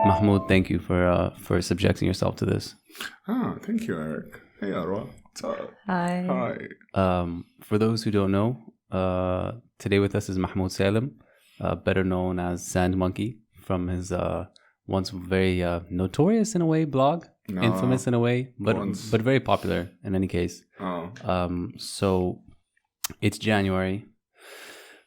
Mahmoud, thank you for subjecting yourself to this. Thank you, Eric. Hey, Arwa. What's up? Hi. Hi. For those who don't know, today with us is Mahmoud Salem, better known as Sandmonkey, from his once very notorious in a way blog, infamous in a way, but very popular in any case. So it's January,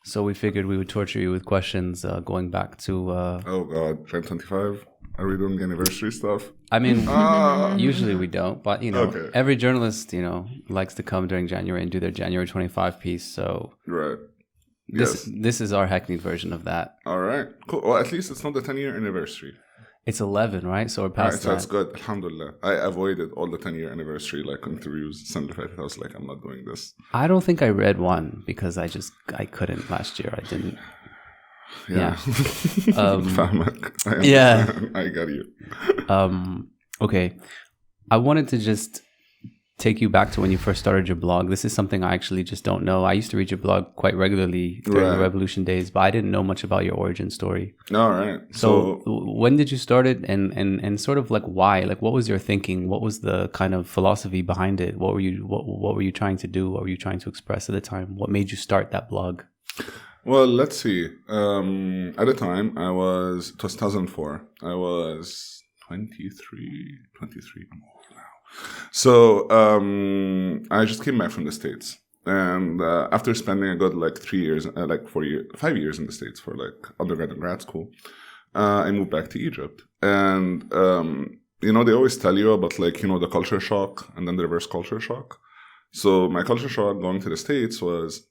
so we figured we would torture you with questions going back to. Oh God, 25. Are we doing anniversary stuff? I mean, usually we don't, but Okay. every journalist likes to come during January and do their January 25 piece. So Right. this is our hackneyed version of that. All right. Cool. Well, at least it's not the 10-year anniversary. It's 11, right? So we're All right, past so that. that's good. Alhamdulillah. I avoided all the 10-year anniversary interviews. I was like, I'm not doing this. I don't think I read one because I couldn't last year. I didn't. Yeah. Fahmak. Yeah. I got you. Okay. I wanted to just take you back to when you first started your blog. This is something I actually just don't know. I used to read your blog quite regularly during the Revolution days, but I didn't know much about your origin story. All right. So when did you start it, and sort of like why? Like, what was your thinking? What was the kind of philosophy behind it? What were you trying to do? What were you trying to express at the time? What made you start that blog? Well, let's see. At the time, it was 2004. I was 23. I'm old now. So I just came back from the States. And after spending a good 3 years, 5 years in the States for undergrad and grad school, I moved back to Egypt. And, they always tell you about the culture shock and then the reverse culture shock. So my culture shock going to the States was,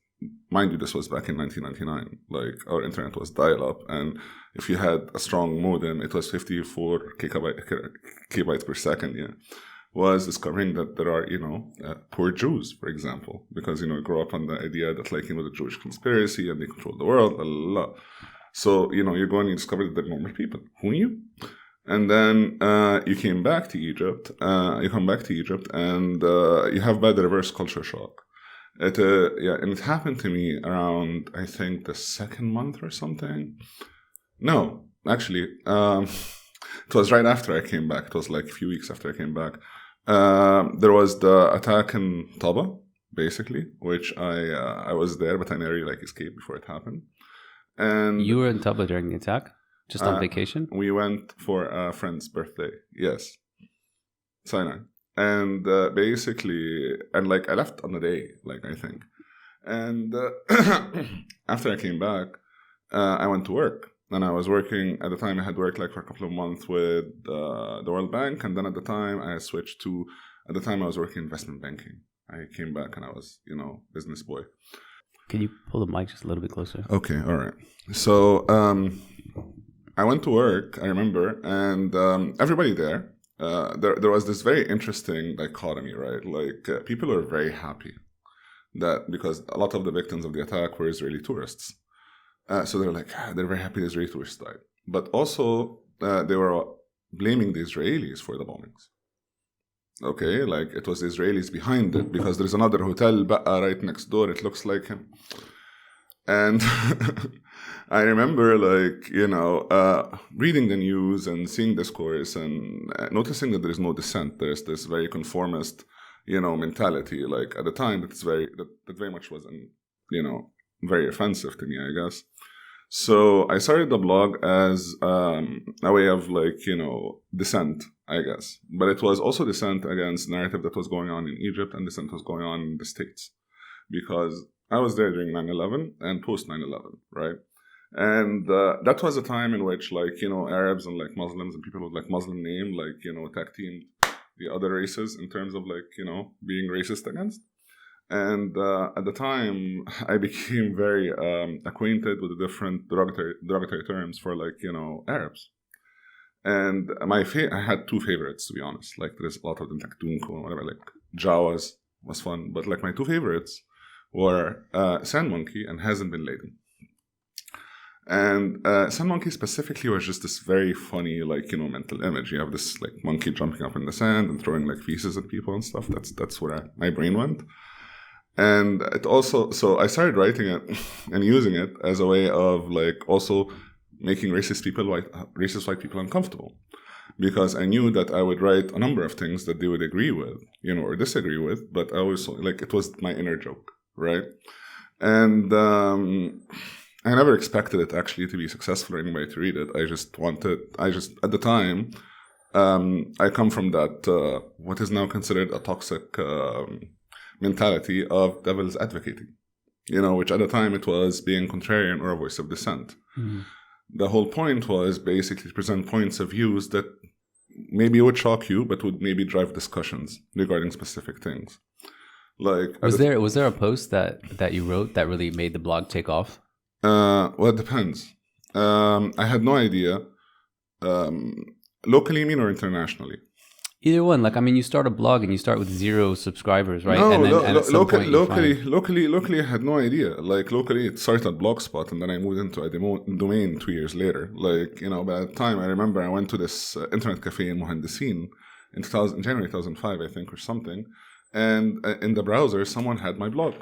mind you, this was back in 1999. Our internet was dial-up, and if you had a strong modem, it was 54 kbytes per second. Yeah, was discovering that there are poor Jews, for example, because we grew up on the idea that the Jewish conspiracy and they control the world. Blah, blah, blah. So you go and you discover that they're normal people. Who knew? And then you came back to Egypt. And you have the reverse culture shock. And it happened to me around, I think, the second month or something. No, actually, it was right after I came back. It was a few weeks after I came back. There was the attack in Taba, basically, which I was there, but I nearly escaped before it happened. And You were in Taba during the attack, just on vacation. We went for a friend's birthday. Yes, Sinai. And basically, I left on the day, I think. And after I came back, I went to work. And I was working, at the time I had worked for a couple of months with the World Bank. And then at the time I switched to, I was working investment banking. I came back and I was, business boy. Can you pull the mic just a little bit closer? Okay, all right. So I went to work, I remember, and everybody there, there was this very interesting dichotomy, right? People were very happy that because a lot of the victims of the attack were Israeli tourists. So they're very happy the Israeli tourists died. But also, they were blaming the Israelis for the bombings. Okay, it was the Israelis behind it because there's another hotel right next door. It looks like him. And I remember, reading the news and seeing this course and noticing that there is no dissent. There's this very conformist, mentality. At the time, that very much was, very offensive to me, I guess. So I started the blog as a way of, dissent, I guess. But it was also dissent against the narrative that was going on in Egypt, and dissent was going on in the States. Because I was there during 9/11 and post 9/11, right? And that was a time in which, Arabs and Muslims and people with Muslim name, tag teamed the other races in terms of being racist against. And at the time, I became very acquainted with the different derogatory terms for Arabs. And I had two favorites, to be honest. There's a lot of them, Tunko and whatever. Jawas was fun, but my two favorites were Sandmonkey and Hasn't Been Laden. And Sandmonkey specifically was just this very funny, mental image. You have this monkey jumping up in the sand and throwing feces at people and stuff. That's where my brain went. And it also, so I started writing it and using it as a way of also making racist white people uncomfortable, because I knew that I would write a number of things that they would agree with, or disagree with, but I always it was my inner joke, right? And I never expected it actually to be successful or anybody to read it. At the time, I come from that, what is now considered a toxic mentality of devil's advocating, which at the time it was being contrarian or a voice of dissent. Mm-hmm. The whole point was basically to present points of views that maybe would shock you, but would maybe drive discussions regarding specific things. Like, was there a post that you wrote that really made the blog take off? Well, it depends. I had no idea. Locally, you mean, or internationally? Either one. Like, I mean, you start a blog and you start with 0 subscribers, right? No, and then locally, I had no idea. Like, locally, it started at Blogspot, and then I moved into a domain 2 years later. Like, by that time, I remember I went to this internet cafe in Mohandesin in January 2005, I think, or something. And in the browser, someone had my blog,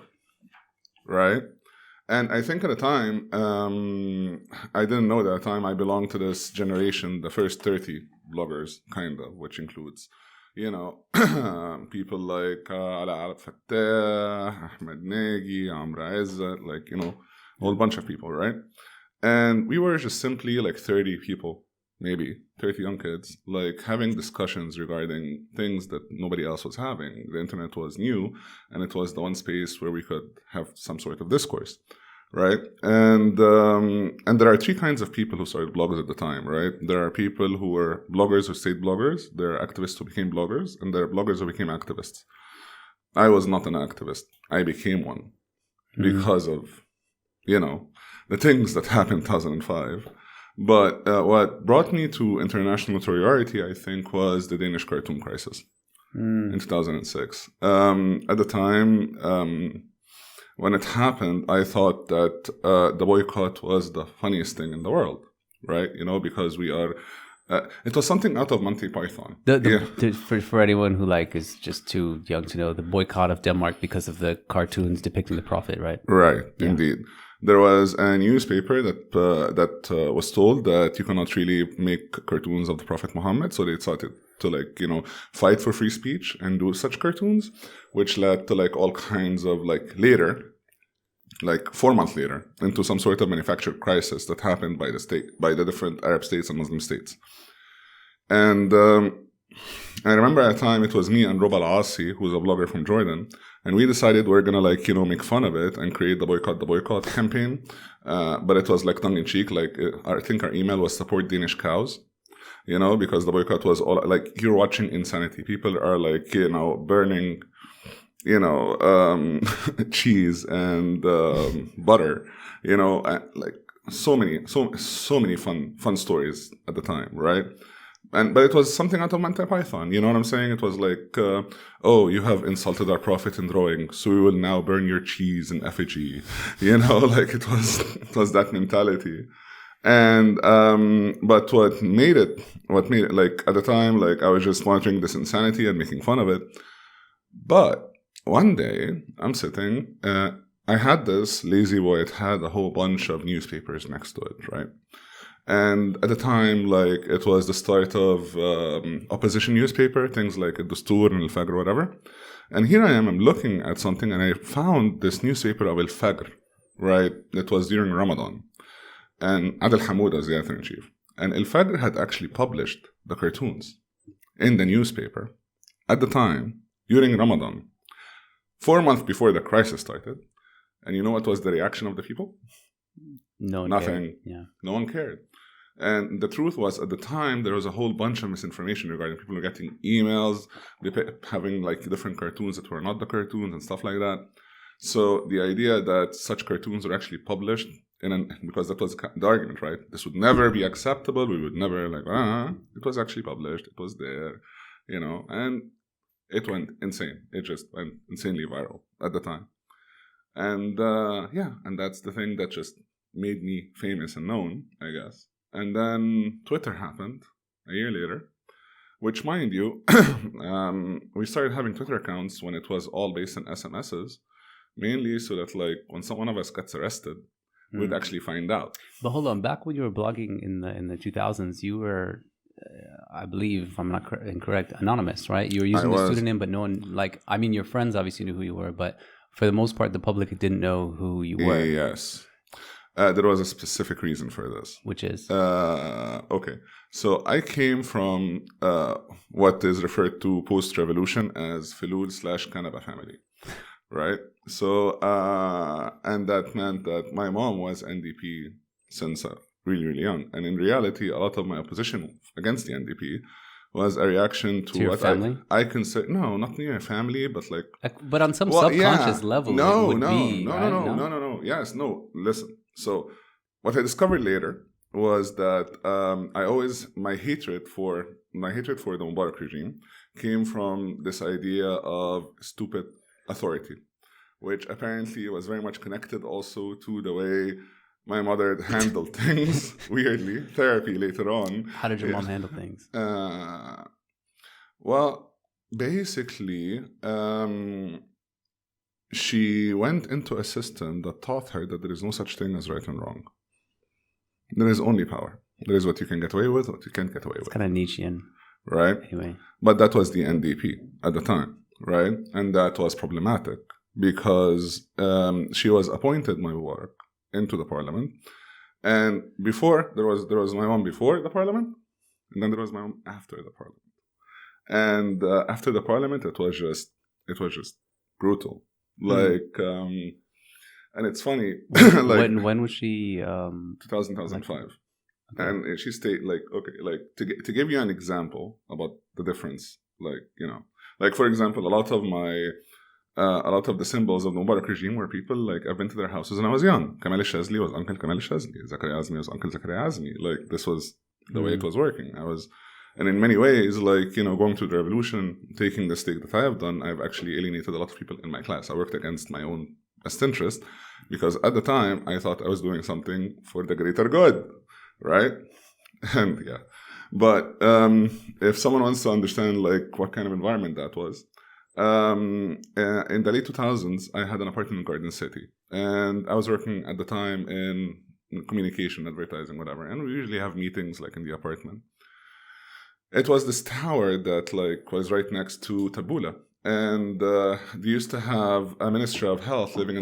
right? And I think at the time, I didn't know that at the time I belonged to this generation, the first 30 bloggers, kind of, which includes, people like Ala Al-Fattah, Ahmed Nagy, Amra Izzat, like, a whole bunch of people, right? And we were just simply like 30 people, maybe 30 young kids, like having discussions regarding things that nobody else was having. The internet was new, and it was the one space where we could have some sort of discourse, right? And there are 3 kinds of people who started blogs at the time, right? There are people who were bloggers who stayed bloggers, there are activists who became bloggers, and there are bloggers who became activists. I was not an activist. I became one because of, the things that happened in 2005. But what brought me to international notoriety, I think, was the Danish cartoon crisis in 2006. At the time, when it happened, I thought that the boycott was the funniest thing in the world, right? Because we are... it was something out of Monty Python. For anyone who is just too young to know, the boycott of Denmark because of the cartoons depicting the Prophet, right? Right, yeah. Indeed. There was a newspaper that was told that you cannot really make cartoons of the Prophet Muhammad, so they started to fight for free speech and do such cartoons, which led to all kinds of later, 4 months later, into some sort of manufactured crisis that happened by the different Arab states and Muslim states. And I remember at the time it was me and Rob Al-Asi, who's a blogger from Jordan, and we decided we're gonna make fun of it and create the boycott campaign. But it was tongue in cheek. I think our email was support Danish cows, because the boycott was all you're watching insanity. People are burning, cheese and butter, so many fun stories at the time, right? But it was something out of Monty Python. You know what I'm saying? It was oh, you have insulted our prophet in drawing, so we will now burn your cheese in effigy. It was that mentality. And but what made it at the time, I was just monitoring this insanity and making fun of it. But one day I'm sitting, I had this lazy boy. It had a whole bunch of newspapers next to it, right? And at the time, it was the start of opposition newspaper, things like Al-Dastur and Al-Fajr or whatever. And here I am, I'm looking at something, and I found this newspaper of Al-Fajr, right? It was during Ramadan. And Adel Hamoud was the editor-in-chief. And Al-Fajr had actually published the cartoons in the newspaper at the time, during Ramadan, 4 months before the crisis started. And you know what was the reaction of the people? Nothing. Cared. Yeah. No one cared. And the truth was, at the time, there was a whole bunch of misinformation regarding people were getting emails, having different cartoons that were not the cartoons and stuff like that. So the idea that such cartoons were actually published because that was the argument, right? This would never be acceptable. We would never it was actually published. It was there, and it went insane. It just went insanely viral at the time. And and that's the thing that just made me famous and known, I guess. And then Twitter happened a year later, which, mind you, we started having Twitter accounts when it was all based on SMSs, mainly so that when one of us gets arrested, we'd actually find out. But hold on, back when you were blogging in the 2000s, you were, I believe, if I'm not incorrect, anonymous, right? You were using the pseudonym, but no one, like, I mean, your friends obviously knew who you were, but for the most part, the public didn't know who you were. Yes. There was a specific reason for this. Which is? Okay. So I came from what is referred to post-revolution as Filul/Kanaba family, right? So, and that meant that my mom was NDP since really, really young. And in reality, a lot of my opposition against the NDP was a reaction to your what family? I consider, no, not near family, but like... But on some subconscious level, no, it would no, be, no, right? no. Yes, no, listen. So what I discovered later was that my hatred for the Mubarak regime came from this idea of stupid authority, which apparently was very much connected also to the way my mother handled things. Weirdly, therapy later on. How did your mom handle things? Well, basically, she went into a system that taught her that there is no such thing as right and wrong. There is only power. There is what you can get away with, what you can't get away with. It's kind of Nietzschean. Right? Anyway. But that was the NDP at the time, right? And that was problematic because she was appointed by Mubarak into the parliament. And before, there was my mom before the parliament, and then there was my mom after the parliament. And after the parliament, it was just brutal. Like, and it's funny. Like, when was she? 2005. Okay. And she stayed like, okay, like to give you an example about the difference, like, you know, like for example, a lot of the symbols of the Mubarak regime were people like, I've been to their houses when I was young. Kamal al-Shazli was Uncle Kamal al-Shazli. Zakaria Azmi was Uncle Zakaria Azmi. Like, this was the way it was working. And in many ways, like, you know, going through the revolution, taking the stake that I have done, I've actually alienated a lot of people in my class. I worked against my own best interest because at the time I thought I was doing something for the greater good, right? And yeah, but if someone wants to understand like what kind of environment that was, in the late 2000s, I had an apartment in Garden City, and I was working at the time in communication, advertising, whatever, and we usually have meetings like in the apartment. It was this tower that like was right next to Tabula, and they used to have a Ministry of Health living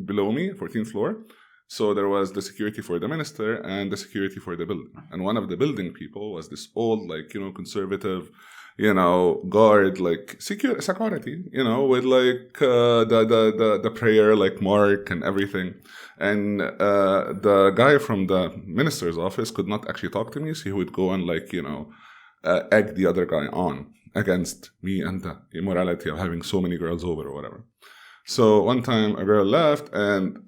below me, 14th floor. So there was the security for the minister and the security for the building. And one of the building people was this old, like, you know, conservative, you know, guard, like security, you know, with like the prayer, like mark and everything. And the guy from the minister's office could not actually talk to me, so he would go and like, you know, egg the other guy on against me and the immorality of having so many girls over or whatever. So one time a girl left and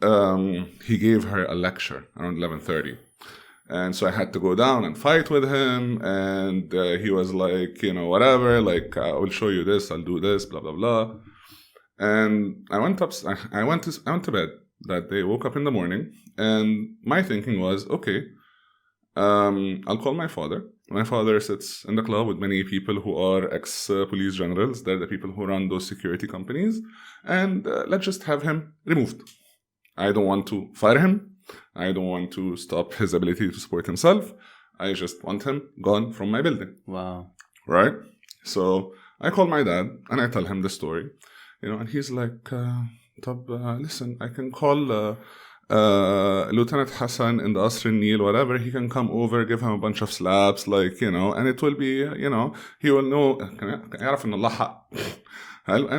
he gave her a lecture around 11:30. And so I had to go down and fight with him. And he was like, you know, whatever, like, I will show you this, I'll do this, blah, blah, blah. And I went to bed that day, woke up in the morning. And my thinking was, okay, I'll call my father. My father sits in the club with many people who are ex-police generals. They're the people who run those security companies. And let's just have him removed. I don't want to fire him. I don't want to stop his ability to support himself. I just want him gone from my building. Wow. Right? So I call my dad and I tell him the story. You know, and he's like, listen, I can call... Lieutenant Hassan in the Asr Nil, whatever, he can come over, give him a bunch of slaps, like, you know, and it will be, you know, he will know, and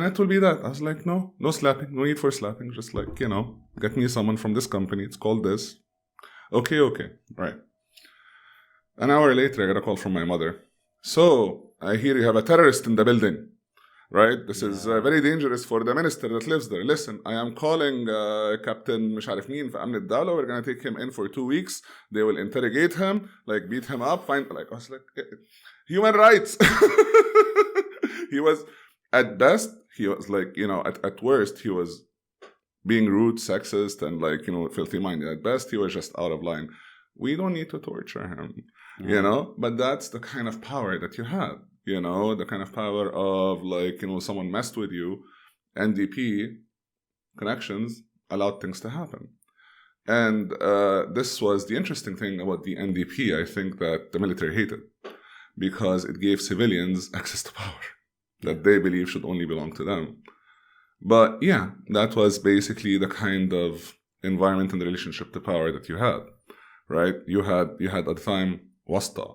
it will be that. I was like, no slapping, no need for slapping, just like, you know, get me someone from this company, it's called this. Okay, right. An hour later, I got a call from my mother. So, I hear you have a terrorist in the building. Right? This is very dangerous for the minister that lives there. Listen, I am calling Captain مش عارف مين في أمن الدولة. We're going to take him in for 2 weeks. They will interrogate him, like beat him up. I was like, human rights. He was, at best, he was like, you know, at worst, he was being rude, sexist, and like, you know, filthy-minded. At best, he was just out of line. We don't need to torture him, you know? But that's the kind of power that you have. You know, the kind of power of like, you know, someone messed with you, NDP connections allowed things to happen. And this was the interesting thing about the NDP, I think, that the military hated, because it gave civilians access to power that they believe should only belong to them. But yeah, that was basically the kind of environment and relationship to power that you had, right? You had at the time wasta.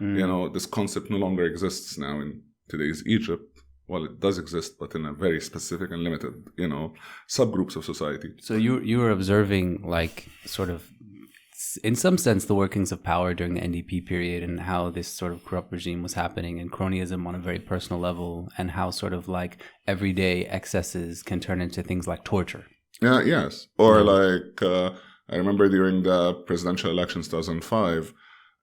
This concept no longer exists now in today's Egypt. Well, it does exist, but in a very specific and limited, subgroups of society. So you were observing, like, sort of, in some sense, the workings of power during the NDP period, and how this sort of corrupt regime was happening, and cronyism on a very personal level, and how sort of like everyday excesses can turn into things like torture. Yes. Or like, I remember during the presidential elections 2005,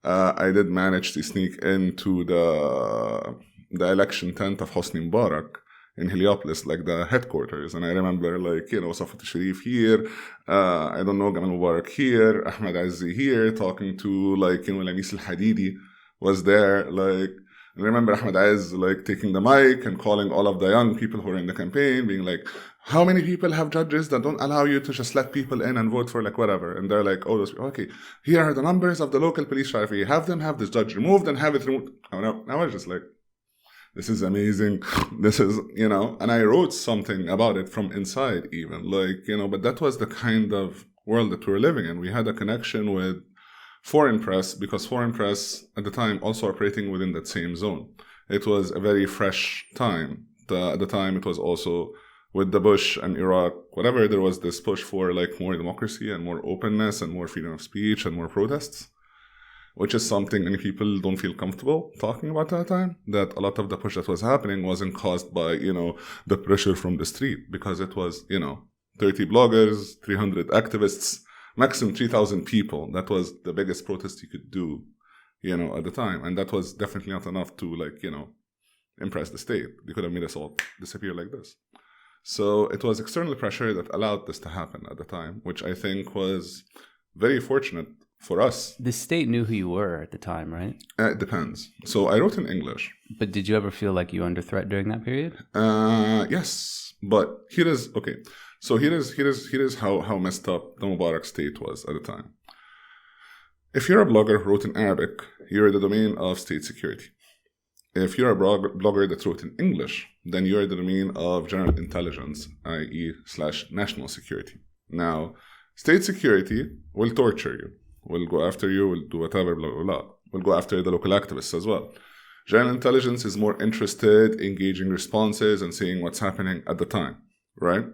I did manage to sneak into the election tent of Hosni Mubarak in Heliopolis, like the headquarters. And I remember, like, Safat Sharif here, I don't know, Gamal Mubarak here, Ahmed Azzi here, talking to, like, Lamis al-Hadidi was there, like, I remember Ahmed Azz, like, taking the mic and calling all of the young people who were in the campaign, being like, how many people have judges that don't allow you to just let people in and vote for, like, whatever? And they're like, oh, those people, okay, here are the numbers of the local police Sharifi. Have them have this judge removed and have it removed. I was just like, this is amazing. This is, and I wrote something about it from inside even, like, but that was the kind of world that we were living in. We had a connection with foreign press, because foreign press at the time also operating within that same zone. It was a very fresh time. At the time, it was also with the Bush and Iraq, whatever, there was this push for, like, more democracy and more openness and more freedom of speech and more protests, which is something many people don't feel comfortable talking about at the time, that a lot of the push that was happening wasn't caused by, the pressure from the street, because it was, 30 bloggers, 300 activists, maximum 3,000 people. That was the biggest protest you could do, at the time. And that was definitely not enough to, like, impress the state. They could have made us all disappear like this. So it was external pressure that allowed this to happen at the time, which I think was very fortunate for us. The state knew who you were at the time, right? It depends. So I wrote in English. But did you ever feel like you were under threat during that period? Yes. But here is how messed up the Mubarak state was at the time. If you're a blogger who wrote in Arabic, you're the domain of state security. If you're a blogger that wrote in English, then you're the domain of general intelligence, i.e. /national security. Now, state security will torture you, will go after you, will do whatever, blah, blah, blah. Will go after the local activists as well. General intelligence is more interested in gauging responses and seeing what's happening at the time, right?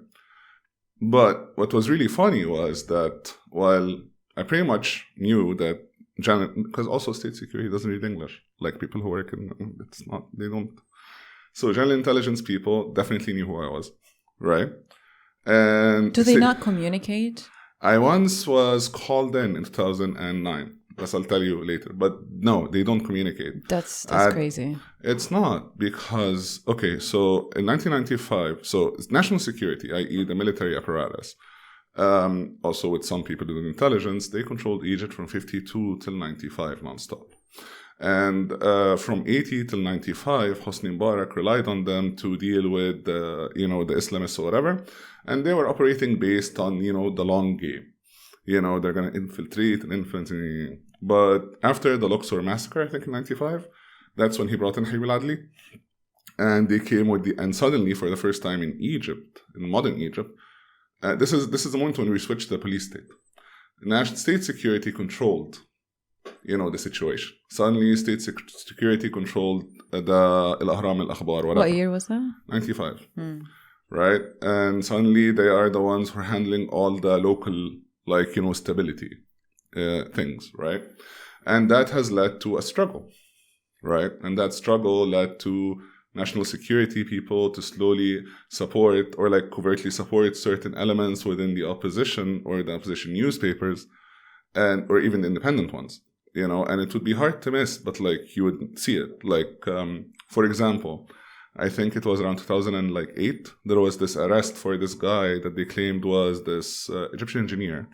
But what was really funny was that while I pretty much knew that because also state security doesn't read English, like people who work in, they don't. So general intelligence people definitely knew who I was, right? And do they not communicate? I once was called in 2009. As I'll tell you later. But no, they don't communicate. That's crazy. It's not, because, okay, so in 1995, so national security, i.e. the military apparatus, also with some people doing intelligence, they controlled Egypt from 52 till 95 nonstop. And from 80 till 95, Hosni Mubarak relied on them to deal with, the Islamists or whatever. And they were operating based on, the long game. They're going to infiltrate and influence. But after the Luxor massacre, I think in 95, that's when he brought in Habib al-Adli. And they came with and suddenly, for the first time in Egypt, in modern Egypt, this is the moment when we switched to the police state. National state security controlled, the situation. Suddenly, state security controlled the Al-Ahram al-Akhbar. What year was that? 95. Right? And suddenly, they are the ones who are handling all the local, stability things, right? And that has led to a struggle, right? And that struggle led to national security people to slowly support or covertly support certain elements within the opposition or the opposition newspapers or even the independent ones, and it would be hard to miss, but you would see it. For example, I think it was around 2008, there was this arrest for this guy that they claimed was this Egyptian engineer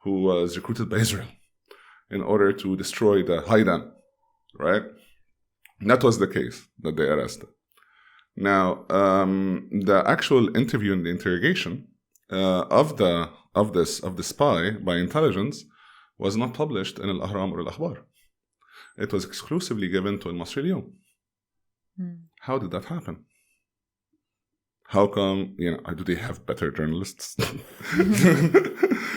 who was recruited by Israel in order to destroy the Haidan, right? And that was the case that they arrested. Now, the actual interview and the interrogation of the of this spy by intelligence was not published in Al-Ahram or Al-Akhbar. It was exclusively given to Al-Masri Al-Yawm. How did that happen? How come, do they have better journalists?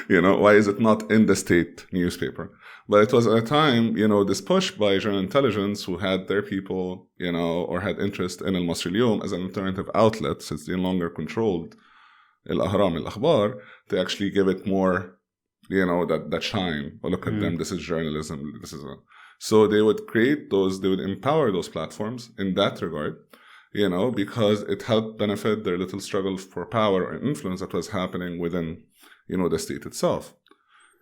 Why is it not in the state newspaper? But it was at a time, this push by General Intelligence, who had their people, or had interest in Al-Masri Al-Yawm as an alternative outlet, since they no longer controlled Al-Ahram, Al-Akhbar, to actually give it more, that shine. Oh, look at them, this is journalism, So they would they would empower those platforms in that regard, because it helped benefit their little struggle for power and influence that was happening within, the state itself.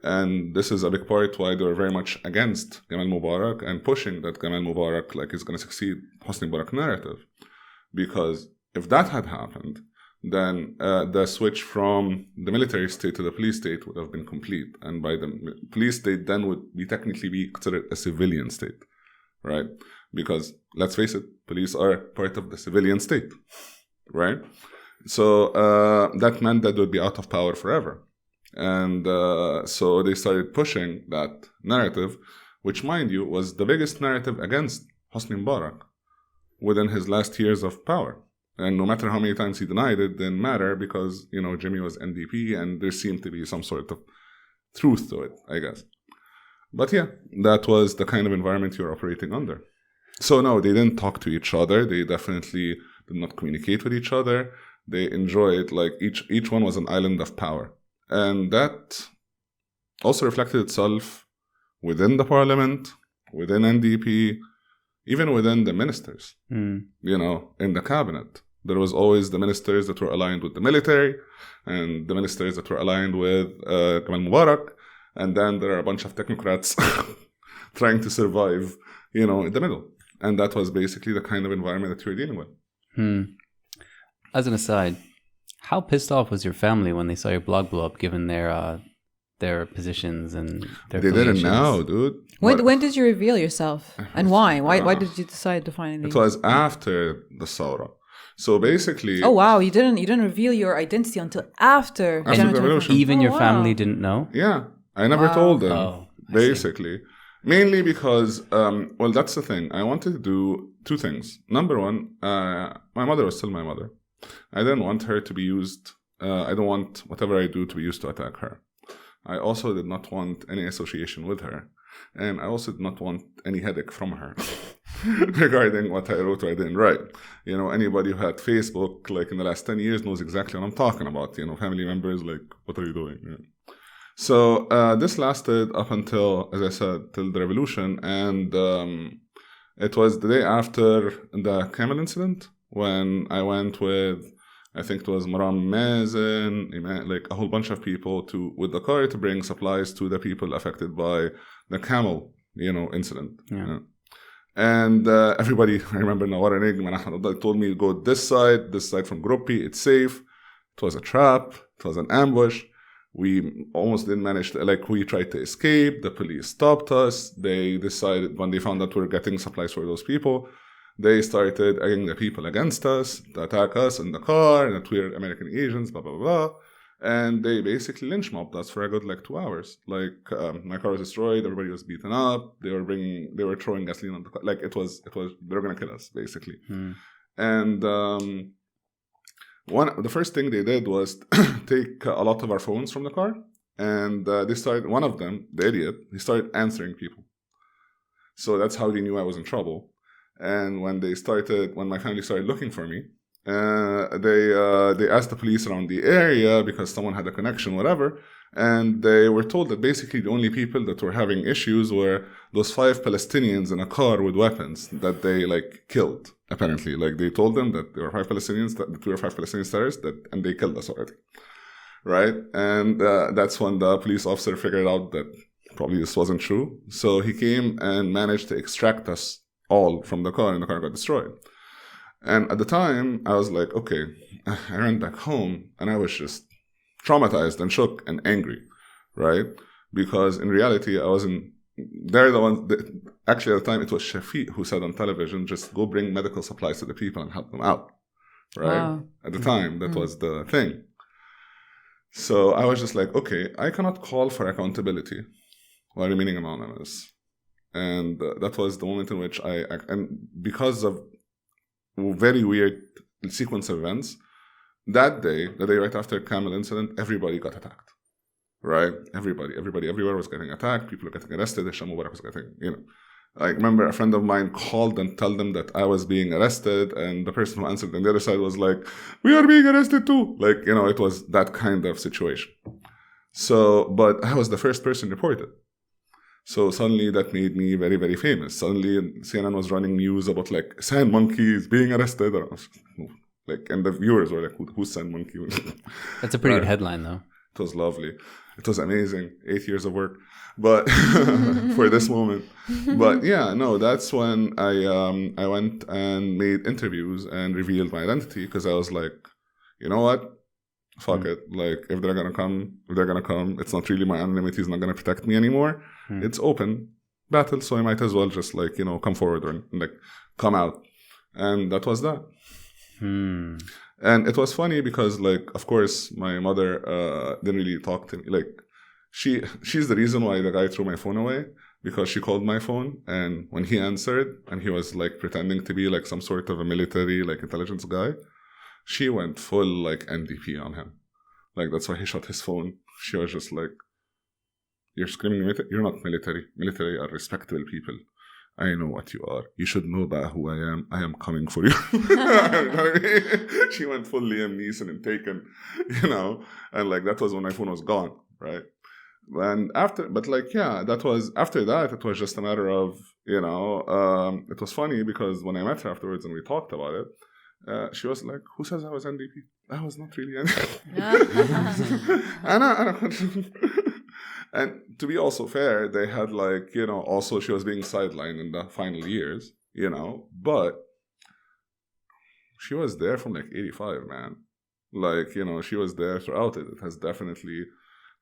And this is a big part why they were very much against Gamal Mubarak and pushing that Gamal Mubarak is going to succeed Hosni Mubarak narrative. Because if that had happened, then the switch from the military state to the police state would have been complete. And by the police state then would technically be considered a civilian state, right? Because, let's face it, police are part of the civilian state, right? So that meant that they would be out of power forever. And so they started pushing that narrative, which, mind you, was the biggest narrative against Hosni Mubarak within his last years of power. And no matter how many times he denied it, didn't matter because, Jimmy was NDP and there seemed to be some sort of truth to it, I guess. But yeah, that was the kind of environment you're operating under. So no, they didn't talk to each other. They definitely did not communicate with each other. They enjoyed, each one was an island of power. And that also reflected itself within the parliament, within NDP, even within the ministers, in the cabinet. There was always the ministers that were aligned with the military and the ministers that were aligned with Gamal Mubarak. And then there are a bunch of technocrats trying to survive, in the middle. And that was basically the kind of environment that you were dealing with. As an aside, how pissed off was your family when they saw your blog blow up, given their positions and their They didn't know, dude. When did you reveal yourself? And why? Why did you decide to finally? It was after the Sawra. So basically... Oh, wow. You didn't reveal your identity until after the revolution. Even your family didn't know? Yeah. I never told them, basically. Mainly because, that's the thing. I wanted to do two things. Number one, my mother was still my mother. I didn't want her to be used. I don't want whatever I do to be used to attack her. I also did not want any association with her. And I also did not want any headache from her regarding what I wrote or I didn't write. Anybody who had Facebook, in the last 10 years knows exactly what I'm talking about. Family members, what are you doing? Yeah. So this lasted up until, as I said, till the revolution. And it was the day after the Camel incident when I went with, I think it was Maram Mazen, a whole bunch of people with the car to bring supplies to the people affected by the Camel, incident. Yeah. And everybody, I remember Nawar and Igman told me to go this side from Gruppi, it's safe. It was a trap. It was an ambush. We almost didn't manage to, we tried to escape. The police stopped us. They decided, when they found that we were getting supplies for those people, they started egging the people against us, to attack us in the car, and that we're American agents, blah, blah, blah. And they basically lynch mobbed us for a good 2 hours. My car was destroyed, everybody was beaten up, they were throwing gasoline on the car. They were going to kill us, basically. And the first thing they did was take a lot of our phones from the car. And one of them, the idiot, he started answering people. So that's how they knew I was in trouble. And when my family started looking for me, they asked the police around the area because someone had a connection, whatever. And they were told that basically the only people that were having issues were those 5 Palestinians in a car with weapons that they killed. Apparently, they told them that there were 5 Palestinians, that we were 5 Palestinian terrorists, and they killed us already. Right? And that's when the police officer figured out that probably this wasn't true. So he came and managed to extract us all from the car, and the car got destroyed. And at the time, I was like, okay, I ran back home, and I was just traumatized and shook and angry, right? Because in reality, I wasn't... They're the ones... Actually, at the time, it was Shafiq who said on television, just go bring medical supplies to the people and help them out, right? Wow. At the time, that was the thing. So I was just like, okay, I cannot call for accountability while remaining anonymous. And that was the moment in which and because of very weird sequence of events, that day, the day right after Camel incident, everybody got attacked. Right? Everybody everywhere was getting attacked. People were getting arrested. Mubarak was getting, I remember a friend of mine called and told them that I was being arrested, and the person who answered on the other side was like, we are being arrested too. Like, it was that kind of situation. So, but I was the first person reported. So suddenly that made me very, very famous. Suddenly CNN was running news about like Sandmonkey is being arrested. And I was like, and the viewers were like, who's Sandmonkey? That's a pretty good headline though. It was lovely. It was amazing. 8 years of work, but for this moment. But yeah, no, that's when I went and made interviews and revealed my identity, because I was like, you know what? Fuck it. Like, if they're gonna come. It's not really, my anonymity is not gonna protect me anymore. It's open battle, so I might as well just like, come forward and like come out. And that was that. And it was funny because, like, of course, my mother didn't really talk to me. Like, she's the reason why the guy threw my phone away, because she called my phone, and when he answered, and he was like pretending to be like some sort of a military, like, intelligence guy, she went full like NDP on him. Like, that's why he shot his phone. She was just like, "You're screaming military? You're not military. Military are respectable people. I know what you are. You should know about who I am. I am coming for you." You know what I mean? She went full Liam Neeson and Taken, and like that was when my phone was gone, right? And after that, it was just a matter of, it was funny because when I met her afterwards and we talked about it, she was like, "Who says I was NDP? I was not really NDP." And to be also fair, they had like, also she was being sidelined in the final years, but she was there from like 85, man. Like, she was there throughout it. It has definitely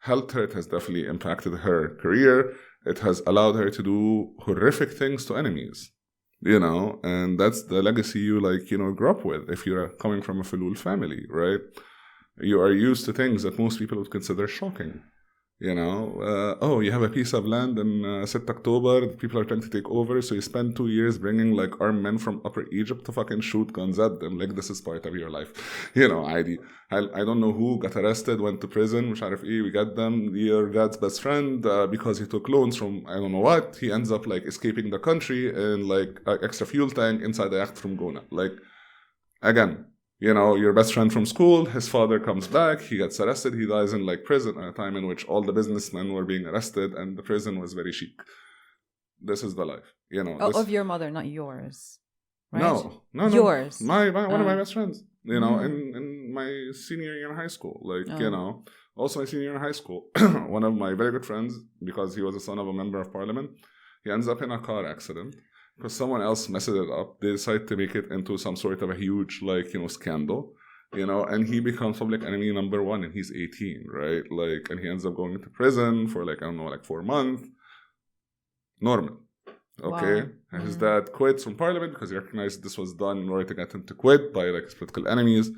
helped her. It has definitely impacted her career. It has allowed her to do horrific things to enemies, and that's the legacy you grew up with. If you're coming from a Falul family, right? You are used to things that most people would consider shocking. You have a piece of land in 6 October, people are trying to take over, so you spend 2 years bringing like armed men from Upper Egypt to fucking shoot guns at them. Like, this is part of your life. I don't know who got arrested, went to prison, we got them, your dad's best friend, because he took loans from I don't know what, he ends up like escaping the country in like an extra fuel tank inside a yacht from Gona. Like, again, your best friend from school, his father comes back, he gets arrested, he dies in like prison at a time in which all the businessmen were being arrested and the prison was very chic. This is the life, of your mother, not yours, right? No. Yours. One of my best friends, in my senior year in high school. Like, also my senior year in high school, one of my very good friends, because he was the son of a member of parliament, he ends up in a car accident. Because someone else messed it up, they decide to make it into some sort of a huge, scandal, and he becomes public enemy number 1, and he's 18, right? Like, and he ends up going into prison for 4 months. Normal. Okay? Wow. And his dad quits from parliament because he recognized this was done in order to get him to quit by his political enemies.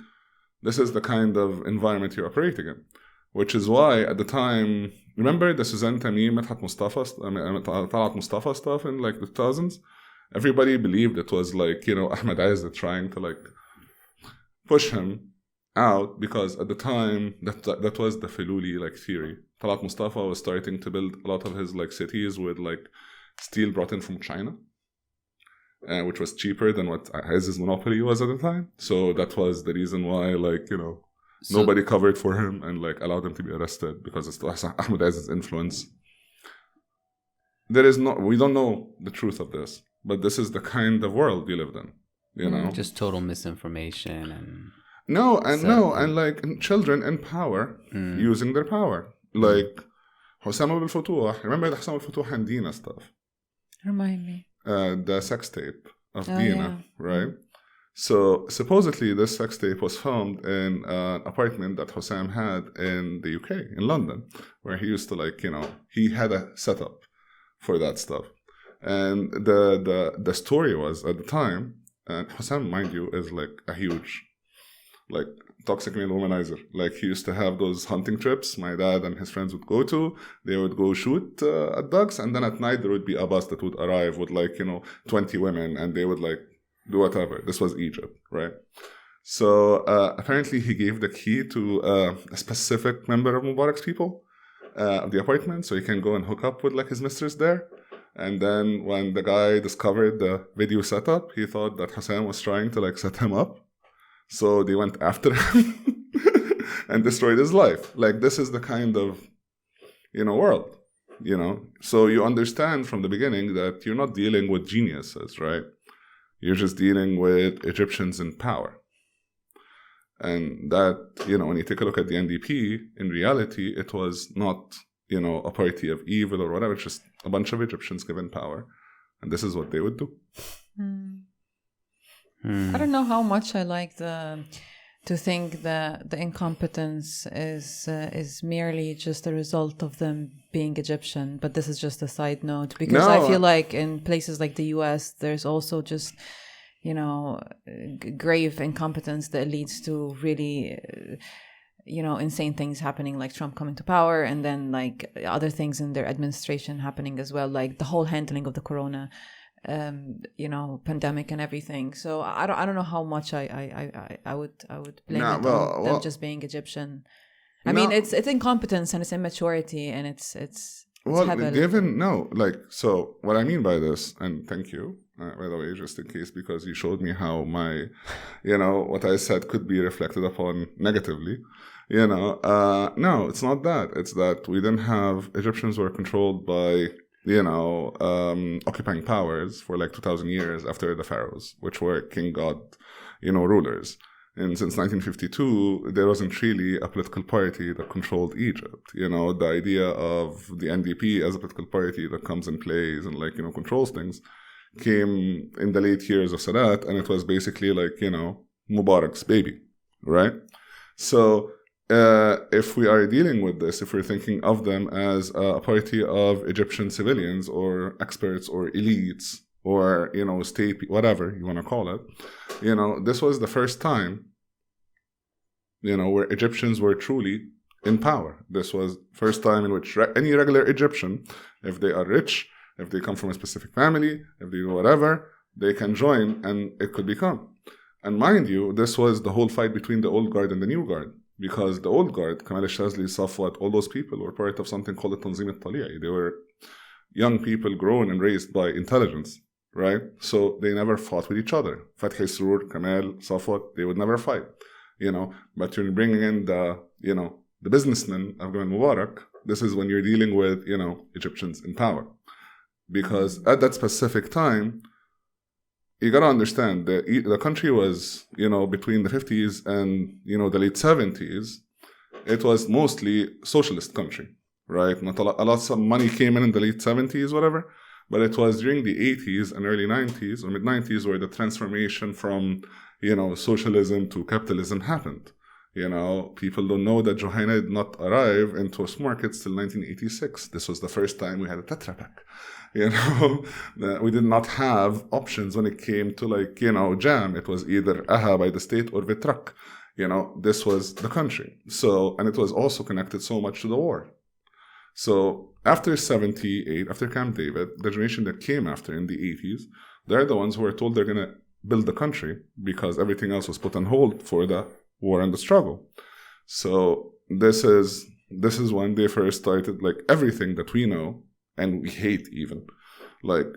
This is the kind of environment you're operating in. Which is why at the time, remember the Suzanne Tamim, Talat Mustafa stuff in the 2000s? Everybody believed it was Ahmed Aizad trying to push him out, because at the time that was the Filuli theory. Talat Mustafa was starting to build a lot of his cities with steel brought in from China, which was cheaper than what Aizad's monopoly was at the time. So that was the reason why nobody covered for him and allowed him to be arrested, because it's Ahmed Aizad's influence. We don't know the truth of this. But this is the kind of world you lived in, Just total misinformation and... And children in power using their power. Like Hussam al-Futuh. Remember the Hussam al-Futuh and Dina stuff? Remind me. The sex tape of Dina, right? So supposedly this sex tape was filmed in an apartment that Hussam had in the UK, in London, where he used to he had a setup for that stuff. And the story was, at the time, and Hussam, mind you, is a huge, toxic male womanizer. Like, he used to have those hunting trips my dad and his friends would go to. They would go shoot at ducks, and then at night there would be a bus that would arrive with 20 women, and they would do whatever. This was Egypt, right? So apparently he gave the key to a specific member of Mubarak's people of the apartment, so he can go and hook up with his mistress there. And then when the guy discovered the video setup, he thought that Hassan was trying to set him up. So they went after him and destroyed his life. This is the kind of, world, So you understand from the beginning that you're not dealing with geniuses, right? You're just dealing with Egyptians in power. And that, when you take a look at the NDP, in reality, it was not, a party of evil or whatever, just a bunch of Egyptians given power. And this is what they would do. I don't know how much I like to think that the incompetence is merely just a result of them being Egyptian. But this is just a side note, because I feel like in places like the US, there's also just, grave incompetence that leads to really, insane things happening, like Trump coming to power, and then other things in their administration happening as well, like the whole handling of the corona pandemic and everything. So I don't know how much I would blame it on them just being Egyptian. I mean, it's incompetence and it's immaturity and it's so what I mean by this, and thank you by the way, just in case, because you showed me how my what I said could be reflected upon negatively. No, it's not that. It's that we didn't have Egyptians were controlled by occupying powers for 2,000 years after the pharaohs, which were king god, rulers. And since 1952, there wasn't really a political party that controlled Egypt. The idea of the NDP as a political party that comes and plays and controls things came in the late years of Sadat, and it was basically Mubarak's baby, right? So if we are dealing with this, if we're thinking of them as a party of Egyptian civilians or experts or elites or, state, whatever you want to call it, this was the first time, where Egyptians were truly in power. This was first time in which any regular Egyptian, if they are rich, if they come from a specific family, if they do whatever, they can join and it could become. And mind you, this was the whole fight between the old guard and the new guard. Because the old guard, Kamal al-Shazli, Safwat, all those people were part of something called the Tanzim al-Tali'i. They were young people grown and raised by intelligence, right? So they never fought with each other. Fathi Surur, Kamal, Safwat, they would never fight, But you're bringing in the businessmen of Gamal Mubarak. This is when you're dealing with, Egyptians in power. Because at that specific time, you got to understand that the country was, between the 50s and, the late 70s, it was mostly socialist country, right? Not a lot of money came in the late 70s, whatever, but it was during the 80s and early 90s or mid 90s where the transformation from, socialism to capitalism happened. People don't know that Johanna did not arrive in toast markets till 1986. This was the first time we had a Tetra Pak. We did not have options when it came to jam. It was either AHA by the state or Vitrak. This was the country. So, and it was also connected so much to the war. So after 78, after Camp David, the generation that came after in the 80s, they're the ones who were told they're going to build the country because everything else was put on hold for the war and the struggle. So this is when they first started everything that we know and we hate even,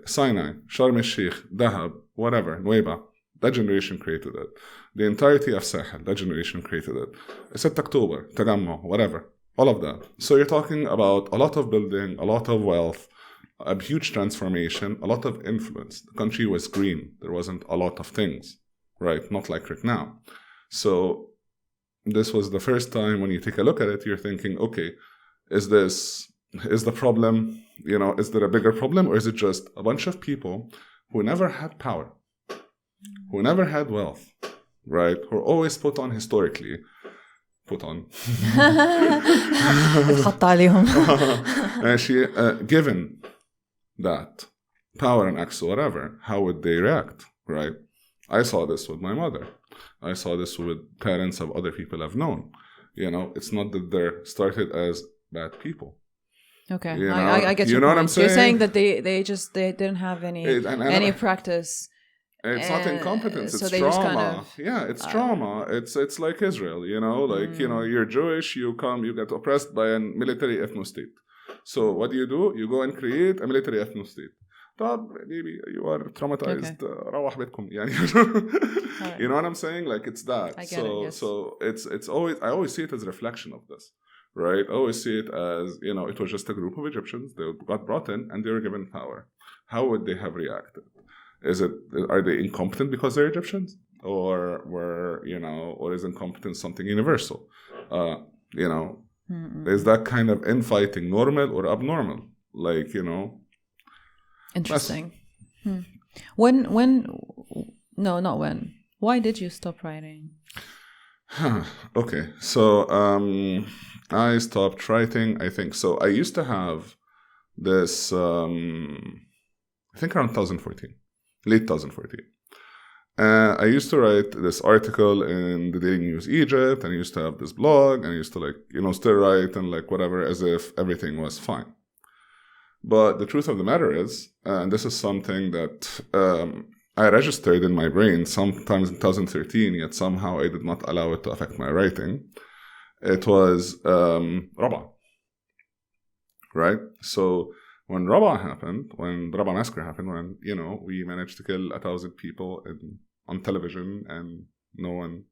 Sinai, Sharm el-Sheikh, Dahab, whatever, Nueva. That generation created it. The entirety of Sahel, that generation created it. 6 October, Tagamma, whatever, all of that. So you're talking about a lot of building, a lot of wealth, a huge transformation, a lot of influence. The country was green. There wasn't a lot of things, right? Not like right now. So this was the first time when you take a look at it, you're thinking, okay, is the problem, is there a bigger problem, or is it just a bunch of people who never had power, who never had wealth, right? Who are always given that power and access, whatever, how would they react, right? I saw this with my mother. I saw this with parents of other people I've known. It's not that they're started as bad people. Okay, I get your point. What I'm saying? You're saying that they didn't have any practice. It's not incompetence. It's trauma. It's trauma. It's like Israel. You're Jewish. You get oppressed by a military ethno-state. So what do? You go and create a military ethno-state. Maybe you are traumatized. روح بيتكم. You know what I'm saying? Like it's that. I get it, yes. So it's always, I always see it as a reflection of this. Right? I always see it as, it was just a group of Egyptians. They got brought in and they were given power. How would they have reacted? Are they incompetent because they're Egyptians? Or or is incompetence something universal? Is that kind of infighting normal or abnormal? Interesting. When? No, not when. Why did you stop writing? Okay, so I stopped writing, I think. So I used to have this, I think around 2014, late 2014. I used to write this article in the Daily News Egypt, and I used to have this blog, and I used to still write and whatever, as if everything was fine. But the truth of the matter is, and this is something that I registered in my brain sometimes in 2013, yet somehow I did not allow it to affect my writing. It was Rabaa, right? So when Rabaa happened, when the Rabaa massacre happened, when, we managed to kill 1,000 people on television and no one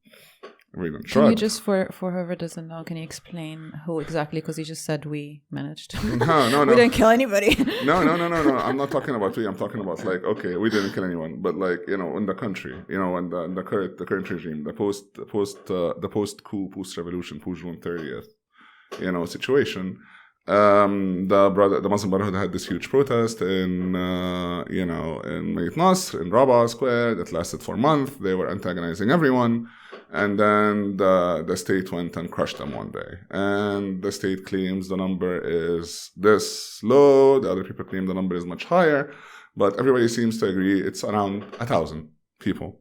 even tried. Can you just, for whoever doesn't know, can you explain who exactly? Because you just said we managed. No. We didn't kill anybody. No. I'm not talking about we. I'm talking about we didn't kill anyone, but in the country, in the current regime, the post-coup, post-revolution, post-June 30th, situation. The Muslim Brotherhood had this huge protest in Mayit Nasr, in Rabaa Square, that lasted for a month. They were antagonizing everyone. And then the state went and crushed them one day. And the state claims the number is this low. The other people claim the number is much higher. But everybody seems to agree it's around 1,000 people.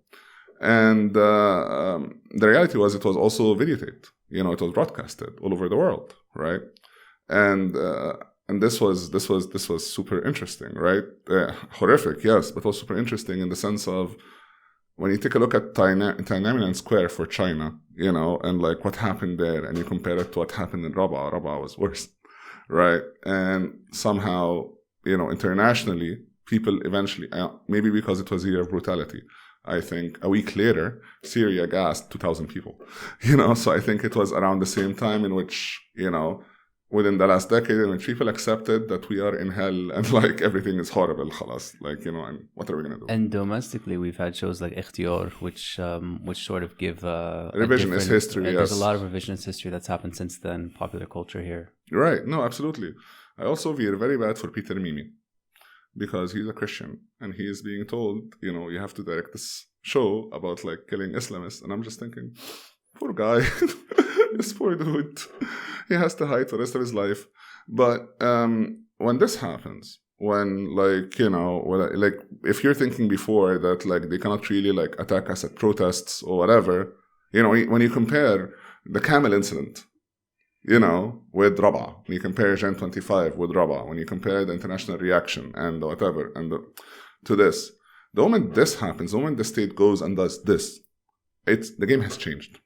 And the reality was it was also videotaped. It was broadcasted all over the world, right? And this was super interesting, right? Horrific, yes, but also super interesting in the sense of when you take a look at Tiananmen Square for China, and what happened there, and you compare it to what happened in Rabaa was worse, right? And somehow, internationally, people eventually, maybe because it was a year of brutality, I think a week later, Syria gassed 2,000 people, so I think it was around the same time in which, within the last decade in which people accepted that we are in hell and everything is horrible, khalas, and what are we going to do? And domestically, we've had shows like Ikhtiar, which sort of give revisionist history. Yes. There's a lot of revisionist history that's happened since then, popular culture here. Right. No, absolutely. I also feel very bad for Peter Mimi because he's a Christian and he is being told, you have to direct this show about killing Islamists, and I'm just thinking, poor guy. This poor dude. He has to hide the rest of his life. But when this happens, when if you're thinking before that they cannot really attack us at protests or whatever, when you compare the Camel incident, with Rabaa, when you compare Gen 25 with Rabaa, when you compare the international reaction and whatever, to this, the moment this happens, the moment the state goes and does this, the game has changed.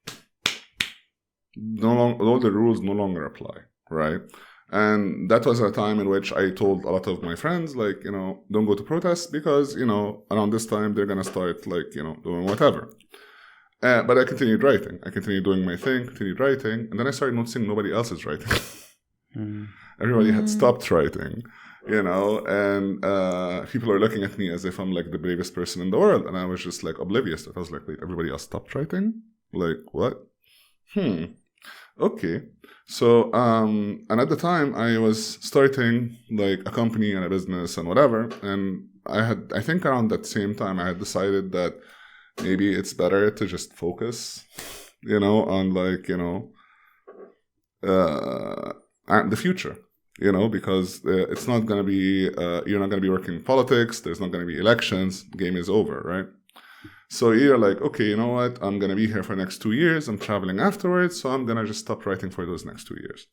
All the rules no longer apply, right? And that was a time in which I told a lot of my friends, don't go to protests because, around this time they're going to start, doing whatever. But I continued writing. I continued doing my thing, continued writing. And then I started noticing nobody else is writing. Everybody had stopped writing, and people are looking at me as if I'm the bravest person in the world. And I was just oblivious. I was wait, everybody else stopped writing? What? Okay. So, and at the time I was starting a company and a business and whatever. And I think around that same time I had decided that maybe it's better to just focus, on the future, because it's not going to be, you're not going to be working in politics. There's not going to be elections. The game is over, right? So you're like, okay, you know what? I'm going to be here for the next 2 years. I'm traveling afterwards. So I'm going to just stop writing for those next 2 years.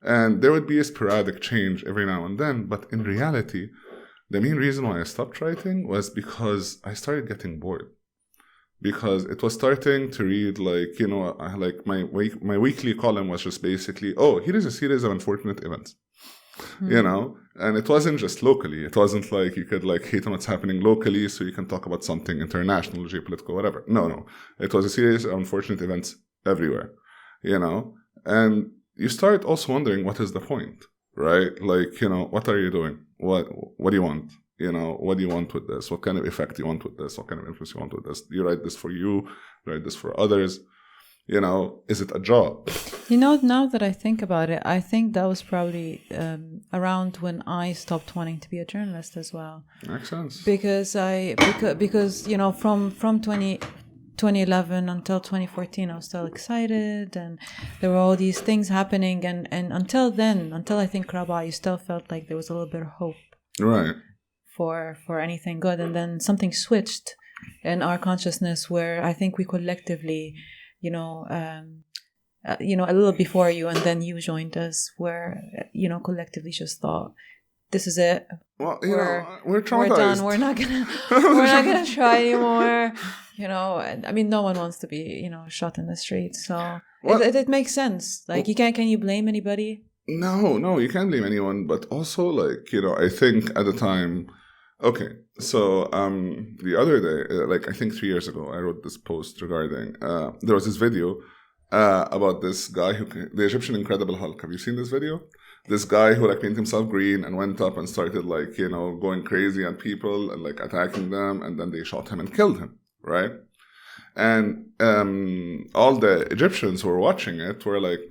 And there would be a sporadic change every now and then. But in reality, the main reason why I stopped writing was because I started getting bored. Because it was starting to read like, you know, like my weekly column was just basically, oh, here is a series of unfortunate events. You know, and it wasn't just locally. It wasn't like you could like hate on what's happening locally so you can talk about something international, geopolitical, whatever. No. It was a series of unfortunate events everywhere, you know, and you start also wondering, what is the point, right? Like, you know, what are you doing? What do you want? You know, what do you want with this? What kind of effect do you want with this? What kind of influence you want with this? Do you write this for you? Do you write this for others? You know, is it a job? You know, now that I think about it, I think that was probably around when I stopped wanting to be a journalist as well. Makes sense. Because you know, from 2011 until 2014, I was still excited, and there were all these things happening, and until then, until I think Rabaa, you still felt like there was a little bit of hope, right, for anything good, and then something switched in our consciousness where I think we collectively, you know, a little before you, and then you joined us, where, you know, collectively just thought, this is it. Well, we're traumatized. We're done. We're not gonna try anymore. You know, I mean, no one wants to be, you know, shot in the street. So it makes sense. Like, can you blame anybody? No, you can't blame anyone. But also, like, you know, I think at the time, okay, so the other day, like I think 3 years ago, I wrote this post regarding there was this video about this guy the Egyptian Incredible Hulk. Have you seen this video? This guy who like painted himself green and went up and started like, you know, going crazy on people and like attacking them, and then they shot him and killed him, right? And all the Egyptians who were watching it were like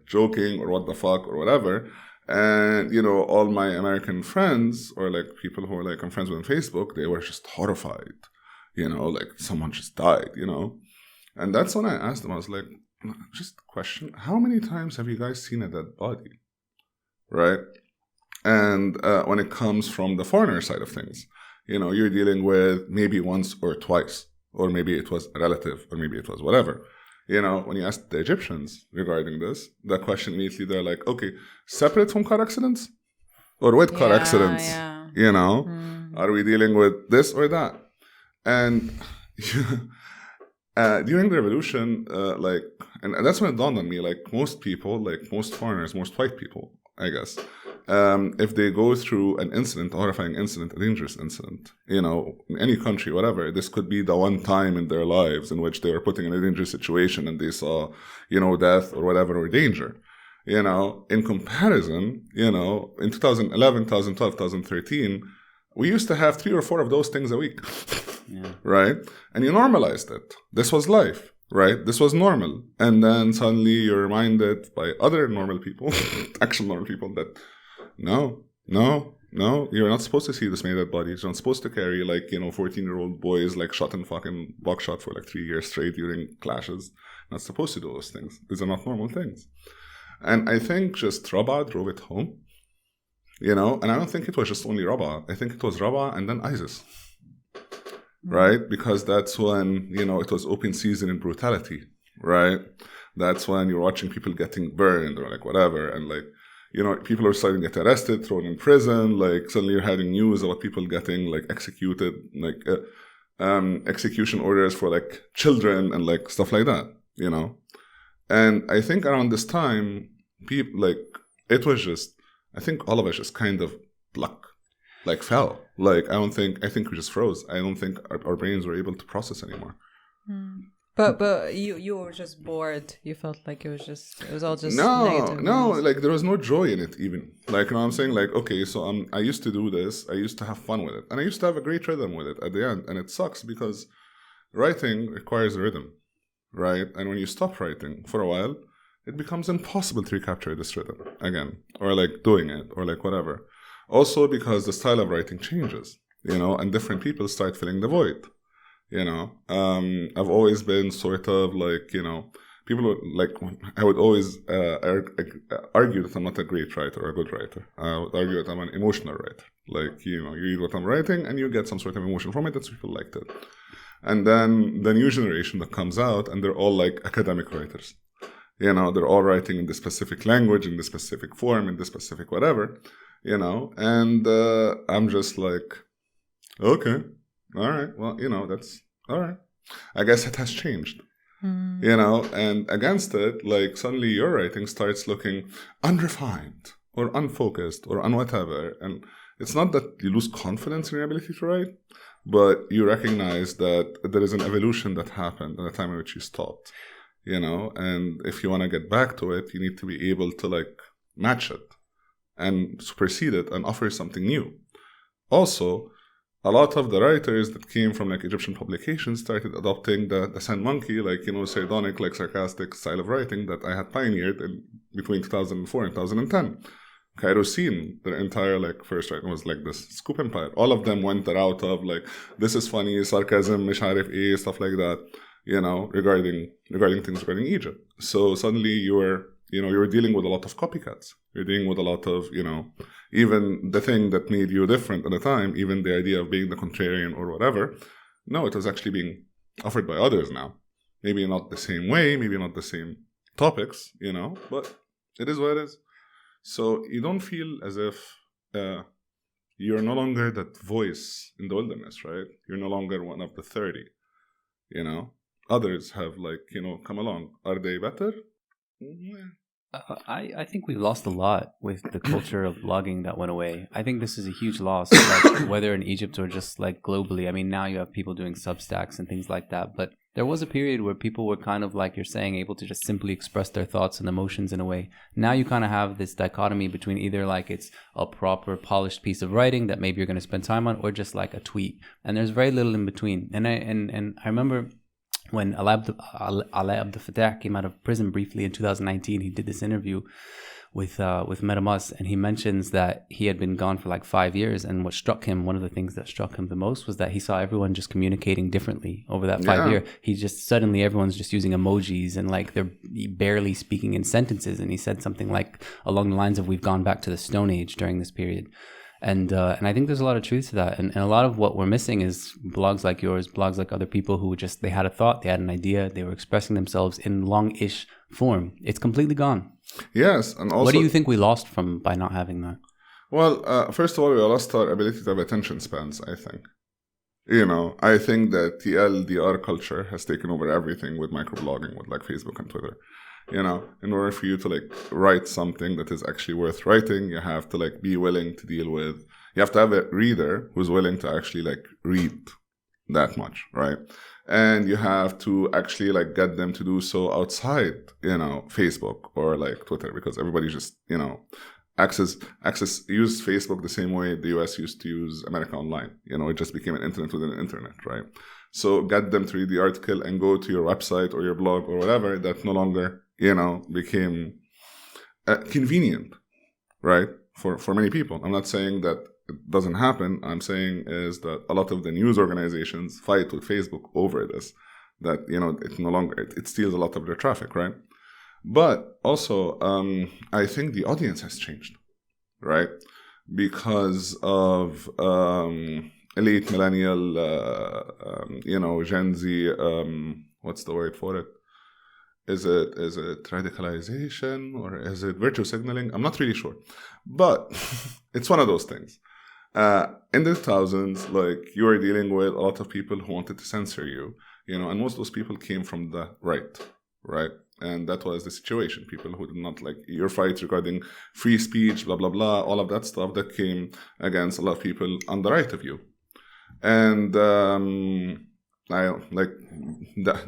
joking or what the fuck or whatever. And, you know, all my American friends or like people who are like I'm friends with on Facebook, they were just horrified, you know, like someone just died, you know. And that's when I asked them, I was like, just question, how many times have you guys seen a dead body? Right? And when it comes from the foreigner side of things, you know, you're dealing with maybe once or twice, or maybe it was a relative, or maybe it was whatever. You know, when you ask the Egyptians regarding this, the question immediately, they're like, okay, separate from car accidents or with car accidents? Yeah. You know, are we dealing with this or that? And during the revolution, like, and that's when it dawned on me, like most people, like most foreigners, most white people, I guess, if they go through an incident, a horrifying incident, a dangerous incident, you know, in any country, whatever, this could be the one time in their lives in which they were put in a dangerous situation and they saw, you know, death or whatever, or danger. You know, in comparison, you know, in 2011, 2012, 2013, we used to have 3 or 4 of those things a week. Yeah. Right? And you normalized it. This was life, right? This was normal. And then suddenly you're reminded by other normal people, actual normal people, that no, you're not supposed to see this many dead bodies. You're not supposed to carry, like, you know, 14-year-old boys, like, shot in fucking buckshot for, like, 3 years straight during clashes. Not supposed to do those things. These are not normal things. And I think just Rabaa drove it home, you know? And I don't think it was just only Rabaa. I think it was Rabaa and then ISIS. Right? Because that's when, you know, it was open season in brutality, right? That's when you're watching people getting burned or like whatever. And like, you know, people are starting to get arrested, thrown in prison. Like suddenly you're having news about people getting like executed, like execution orders for like children and like stuff like that, you know? And I think around this time, people like, it was just, I think all of us just kind of like fell. Like, I think we just froze. I don't think our brains were able to process anymore. But you were just bored. You felt like it was all just negative. No, like there was no joy in it even. Like, you know what I'm saying? Like, okay, so I used to do this. I used to have fun with it. And I used to have a great rhythm with it at the end. And it sucks because writing requires a rhythm, right? And when you stop writing for a while, it becomes impossible to recapture this rhythm again. Or like doing it or like whatever. Also because the style of writing changes, you know, and different people start filling the void, you know. I've always been sort of like, you know, people would like, I would always argue that I'm not a great writer or a good writer. I would argue that I'm an emotional writer. Like, you read what I'm writing and you get some sort of emotion from it. That's people liked it. And then the new generation that comes out, and they're all like academic writers. They're all writing in this specific language, in this specific form, in this specific whatever, and I'm just like, okay, all right, well, that's all right. I guess it has changed, and against it, like suddenly your writing starts looking unrefined or unfocused or unwhatever. And it's not that you lose confidence in your ability to write, but you recognize that there is an evolution that happened at the time in which you stopped. And if you want to get back to it, you need to be able to like match it and supersede it and offer something new. Also, a lot of the writers that came from like Egyptian publications started adopting the Sandmonkey, like, sardonic, like sarcastic style of writing that I had pioneered in between 2004 and 2010. Cairo Scene, their entire like first writing was like this scoop empire. All of them went the route of like, this is funny, sarcasm, مش عارف ايه, stuff like that. Regarding things regarding Egypt. So suddenly you were dealing with a lot of copycats. You're dealing with a lot of, even the thing that made you different at the time, even the idea of being the contrarian or whatever. No, it was actually being offered by others now. Maybe not the same way, maybe not the same topics, but it is what it is. So you don't feel as if you're no longer that voice in the wilderness, right? You're no longer one of the 30, Others have come along. Are they better? I think we've lost a lot with the culture of blogging that went away. I think this is a huge loss, like whether in Egypt or just like globally. I mean, now you have people doing Substacks and things like that, but there was a period where people were kind of like you're saying, able to just simply express their thoughts and emotions in a way. Now you kind of have this dichotomy between either like it's a proper polished piece of writing that maybe you're going to spend time on, or just like a tweet. And there's very little in between. And I remember when Alaa Abdel Fattah came out of prison briefly in 2019, he did this interview with Metamus, and he mentions that he had been gone for like 5 years, and one of the things that struck him the most was that he saw everyone just communicating differently over that 5 year. He just suddenly everyone's just using emojis and like they're barely speaking in sentences, and he said something like along the lines of we've gone back to the Stone Age during this period. And I think there's a lot of truth to that. And a lot of what we're missing is blogs like yours, blogs like other people who they had a thought, they had an idea, they were expressing themselves in long-ish form. It's completely gone. Yes. And also, what do you think we lost by not having that? Well, first of all, we lost our ability to have attention spans, I think. I think that TLDR culture has taken over everything with microblogging, with like Facebook and Twitter. In order for you to like write something that is actually worth writing, you have to like be willing to deal with, you have to have a reader who's willing to actually like read that much, right? And you have to actually like get them to do so outside, Facebook or like Twitter, because everybody just, use Facebook the same way the US used to use America Online. It just became an internet within an internet, right? So get them to read the article and go to your website or your blog or whatever that no longer, became convenient, right? For many people. I'm not saying that it doesn't happen. I'm saying is that a lot of the news organizations fight with Facebook over this, that, it no longer, it steals a lot of their traffic, right? But also, I think the audience has changed, right? Because of elite millennial, Gen Z, what's the word for it? Is it radicalization or is it virtue signaling? I'm not really sure. But it's one of those things. In the 2000s, like, you were dealing with a lot of people who wanted to censor you, and most of those people came from the right? And that was the situation. People who did not like your fight regarding free speech, blah, blah, blah, all of that stuff that came against a lot of people on the right of you. And the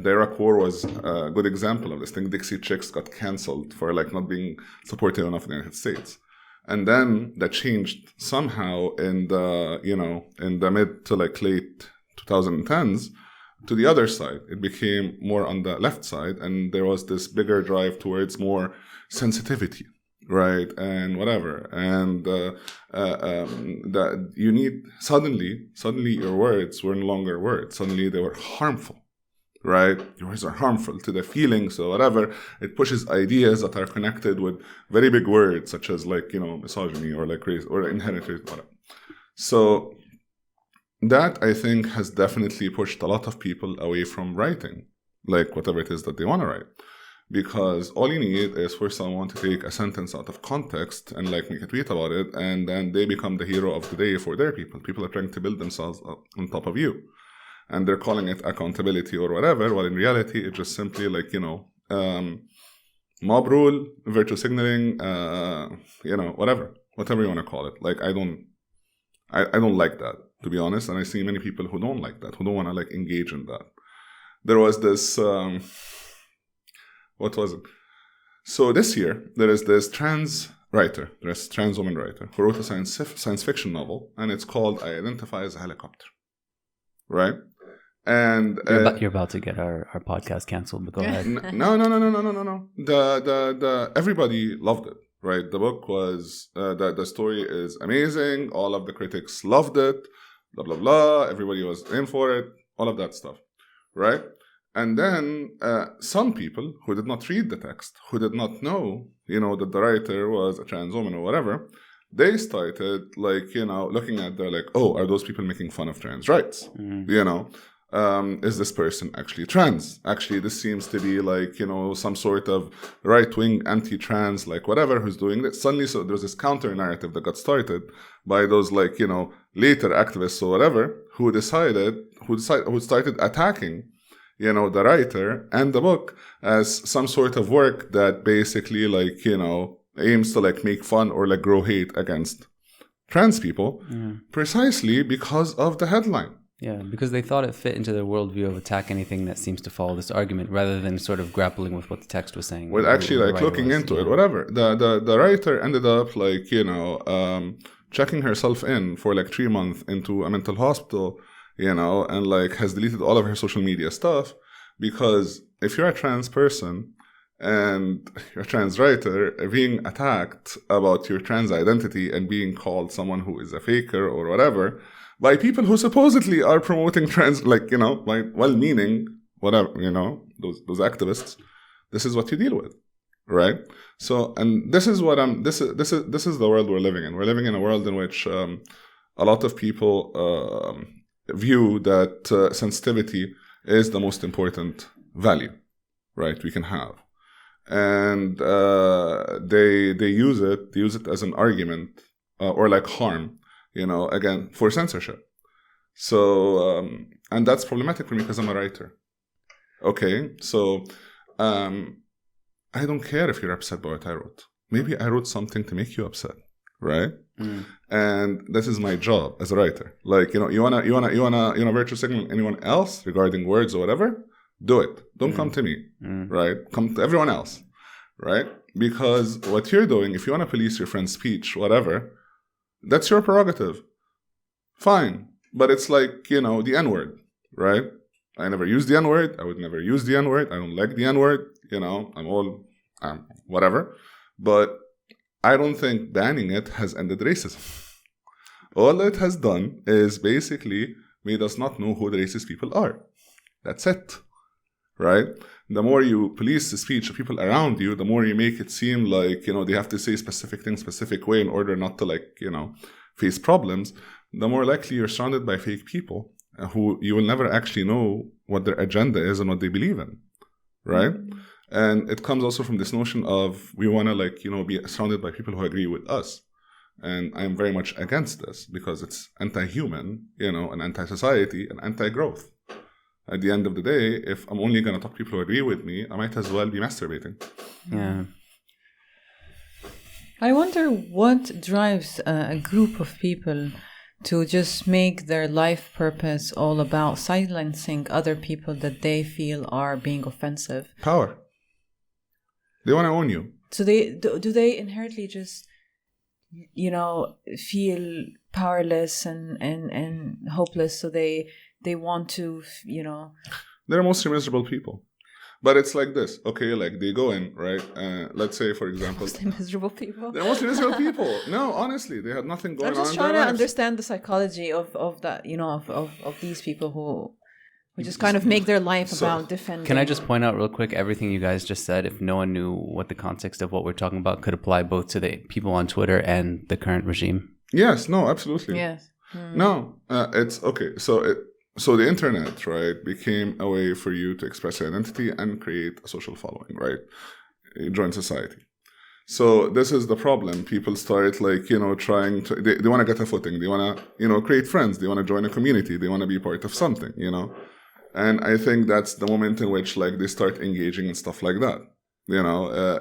Iraq War was a good example of this thing. Dixie Chicks got canceled for like not being supportive enough in the United States. And then that changed somehow in the mid to like late 2010s to the other side. It became more on the left side, and there was this bigger drive towards more sensitivity, right, and whatever. And that you need suddenly your words were no longer words. Suddenly they were harmful, right? Your words are harmful to the feelings or whatever. It pushes ideas that are connected with very big words, such as like, misogyny or like race or inherent race, whatever. So that, I think, has definitely pushed a lot of people away from writing, like whatever it is that they want to write. Because all you need is for someone to take a sentence out of context and like make a tweet about it, and then they become the hero of the day for their people. People are trying to build themselves up on top of you. And they're calling it accountability or whatever, while in reality, it's just simply like, mob rule, virtue signaling, whatever you want to call it. Like, I don't like that, to be honest. And I see many people who don't like that, who don't want to like engage in that. There was this, what was it? So this year, there is this trans woman writer, who wrote a science fiction novel, and it's called I Identify as a Helicopter. Right? And you're about to get our podcast canceled, but go ahead. No. The everybody loved it, right? The book was the story is amazing. All of the critics loved it. Blah blah blah. Everybody was in for it. All of that stuff, right? And then some people who did not read the text, who did not know, that the writer was a trans woman or whatever, they started like, looking at they're like, oh, are those people making fun of trans rights? Is this person actually trans? Actually, this seems to be like, some sort of right-wing anti-trans, like whatever, who's doing this. Suddenly, so there's this counter-narrative that got started by those like, later activists or whatever, who started attacking, the writer and the book as some sort of work that basically like, aims to like make fun or like grow hate against trans people, precisely because of the headline. Yeah, because they thought it fit into their worldview of attack anything that seems to follow this argument, rather than sort of grappling with what the text was saying. With actually like looking into it, whatever. The writer ended up like, checking herself in for like 3 months into a mental hospital, and like has deleted all of her social media stuff, because if you're a trans person and you're a trans writer, being attacked about your trans identity and being called someone who is a faker or whatever by people who supposedly are promoting trans, like, by well-meaning, whatever, those activists, this is what you deal with, right? So, and this is what this is the world we're living in. We're living in a world in which a lot of people view that sensitivity is the most important value, right, we can have. And they use it as an argument or like harm, again, for censorship. So, and that's problematic for me because I'm a writer. Okay, so I don't care if you're upset by what I wrote. Maybe I wrote something to make you upset, right? And this is my job as a writer. Like, you wanna virtue signal anyone else regarding words or whatever? Do it. Don't come to me, right? Come to everyone else, right? Because what you're doing, if you want to police your friend's speech, whatever, that's your prerogative. Fine. But it's like, the N-word, right? I never used the N-word. I would never use the N-word. I don't like the N-word. I'm whatever. But I don't think banning it has ended racism. All it has done is basically made us not know who the racist people are. That's it. Right? The more you police the speech of people around you, the more you make it seem like, they have to say specific things, specific way in order not to face problems, the more likely you're surrounded by fake people who you will never actually know what their agenda is and what they believe in. Right? And it comes also from this notion of we want to be surrounded by people who agree with us. And I'm very much against this because it's anti-human, and anti-society and anti-growth. At the end of the day, if I'm only going to talk to people who agree with me, I might as well be masturbating. Yeah. I wonder what drives a group of people to just make their life purpose all about silencing other people that they feel are being offensive. Power. They want to own you. So do they inherently just, feel powerless and hopeless, so they want to, They're mostly miserable people. But it's like this, okay, like they go in, right? Let's say, for example... Mostly miserable people. They're mostly miserable people. No, honestly, they had nothing going on in their lives. I'm just trying to understand the psychology of that, of these people who We just kind of make their life about defending. Can I just point out real quick, everything you guys just said, if no one knew what the context of what we're talking about, could apply both to the people on Twitter and the current regime? Yes, no, absolutely. Yes. No, it's okay. So the internet, right, became a way for you to express your identity and create a social following, right? Join society. So this is the problem. People start trying to, they want to get a footing. They want to, create friends. They want to join a community. They want to be part of something, And I think that's the moment in which they start engaging in stuff like that.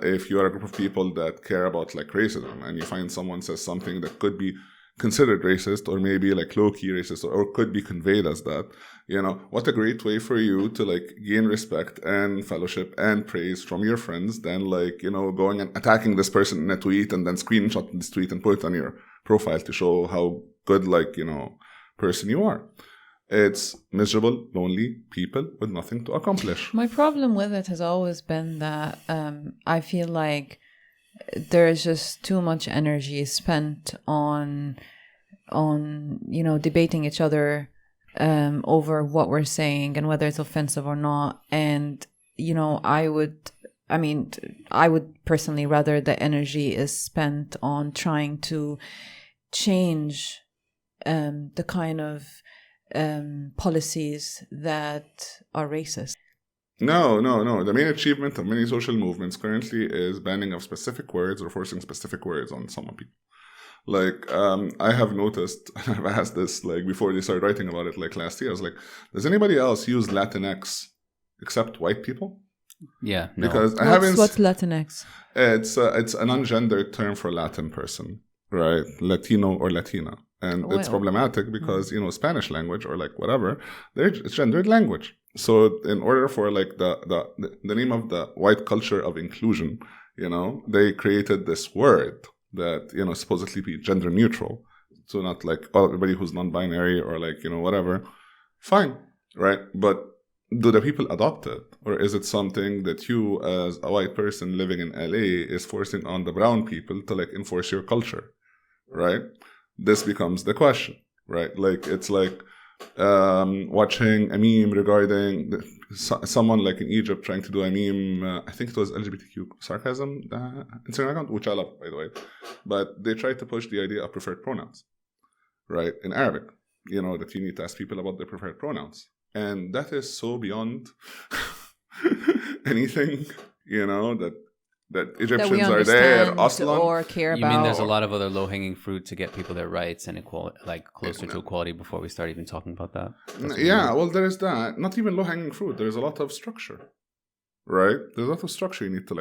If you are a group of people that care about racism and you find someone says something that could be considered racist or maybe low-key racist or could be conveyed as that, what a great way for you to gain respect and fellowship and praise from your friends than going and attacking this person in a tweet and then screenshot this tweet and put it on your profile to show how good person you are. It's miserable, lonely people with nothing to accomplish. My problem with it has always been that I feel like there is just too much energy spent on debating each other over what we're saying and whether it's offensive or not. And I would personally rather the energy is spent on trying to change the kind of policies that are racist. No. The main achievement of many social movements currently is banning of specific words or forcing specific words on some people. I have noticed, I've asked this before they started writing about it last year, I was does anybody else use Latinx except white people? Yeah, no. Because What's Latinx? It's an ungendered term for Latin person, right? Latino or Latina. And it's problematic because, Spanish language or whatever, it's gendered language. So in order for the name of the white culture of inclusion, they created this word that, supposedly be gender neutral. So not everybody who's non-binary or whatever. Fine, right? But do the people adopt it? Or is it something that you as a white person living in LA is forcing on the brown people to enforce your culture, right? This becomes the question, right? It's watching a meme regarding someone in Egypt trying to do a meme. I think it was LGBTQ sarcasm Instagram account, which I love, by the way. But they tried to push the idea of preferred pronouns, right? In Arabic, that you need to ask people about their preferred pronouns. And that is so beyond anything, that Egyptians are there, Aslan. Or care about. You mean there's a lot of other low-hanging fruit to get people their rights and equality, closer to equality before we start even talking about that? Well, there is that. Not even low-hanging fruit. There's a lot of structure, right? There's a lot of structure you need to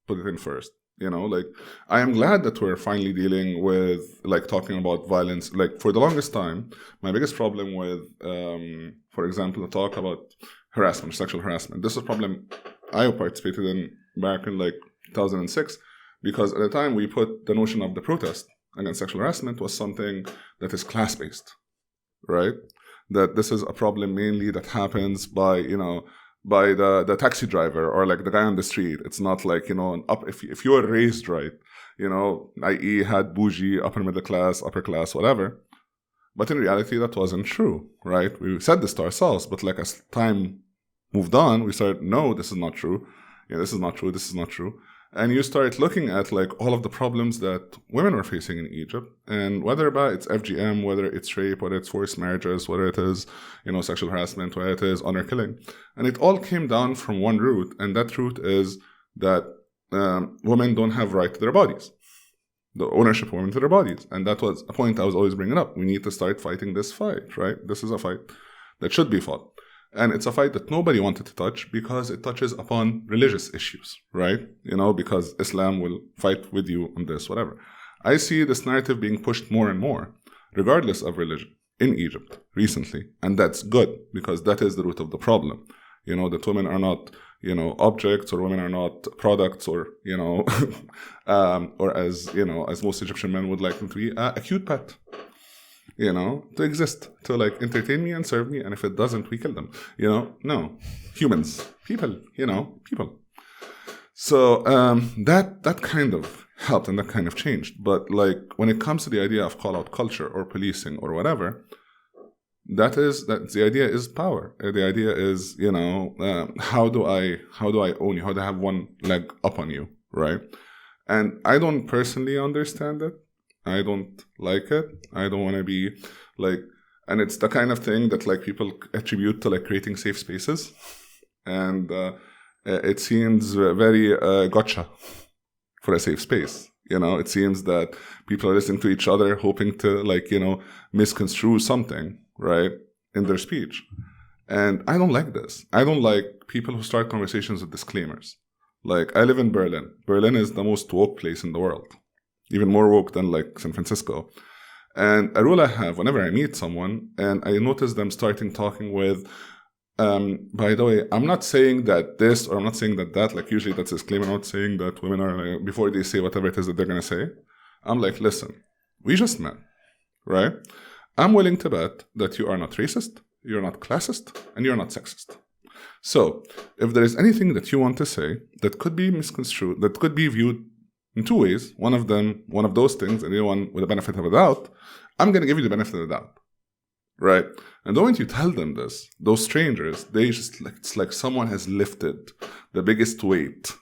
put it in first. I am glad that we're finally dealing with talking about violence. For the longest time, my biggest problem with, for example, the talk about harassment, sexual harassment. This is a problem I participated in back in 2006, because at the time we put the notion of the protest against sexual harassment was something that is class-based, right? That this is a problem mainly that happens by the taxi driver or the guy on the street. It's not if you were raised right, i.e. had bougie, upper middle class, upper class, whatever. But in reality, that wasn't true, right? We said this to ourselves, but as time moved on, we started, no, this is not true. This is not true. This is not true. And you start looking at all of the problems that women were facing in Egypt, and whether it's FGM, whether it's rape, whether it's forced marriages, whether it is sexual harassment, whether it is honor killing, and it all came down from one root, and that root is that women don't have right to their bodies, the ownership of women to their bodies, and that was a point I was always bringing up. We need to start fighting this fight, right? This is a fight that should be fought. And it's a fight that nobody wanted to touch because it touches upon religious issues, right? Because Islam will fight with you on this, whatever. I see this narrative being pushed more and more, regardless of religion, in Egypt recently. And that's good, because that is the root of the problem. That women are not, objects, or women are not products, or, or as most Egyptian men would like them to be, a cute pet. To exist, to entertain me and serve me, and if it doesn't, we kill them. No, humans, people, people. So that kind of helped and that kind of changed. But when it comes to the idea of call-out culture or policing or whatever, that the idea is power. The idea is, how do I own you? How do I have one leg up on you, right? And I don't personally understand it. I don't like it. I don't want to be like, and it's the kind of thing that like people attribute to like creating safe spaces, and it seems very gotcha for a safe space. It seems that people are listening to each other, hoping to like, misconstrue something, right, in their speech. And I don't like this. I don't like people who start conversations with disclaimers. Like, I live in Berlin. Berlin is the most woke place in the world, even more woke than like San Francisco. And a rule I have whenever I meet someone and I notice them starting talking with, by the way, I'm not saying that this or I'm not saying that, like usually that's a disclaimer, I'm not saying that women are, before they say whatever it is that they're going to say, I'm like, listen, we just met, right? I'm willing to bet that you are not racist, you're not classist, and you're not sexist. So if there is anything that you want to say that could be misconstrued, that could be viewed in two ways, one of those things, and the other one with the benefit of a doubt, I'm going to give you the benefit of the doubt. Right? And the moment you tell them this, those strangers, they just like, it's like someone has lifted the biggest weight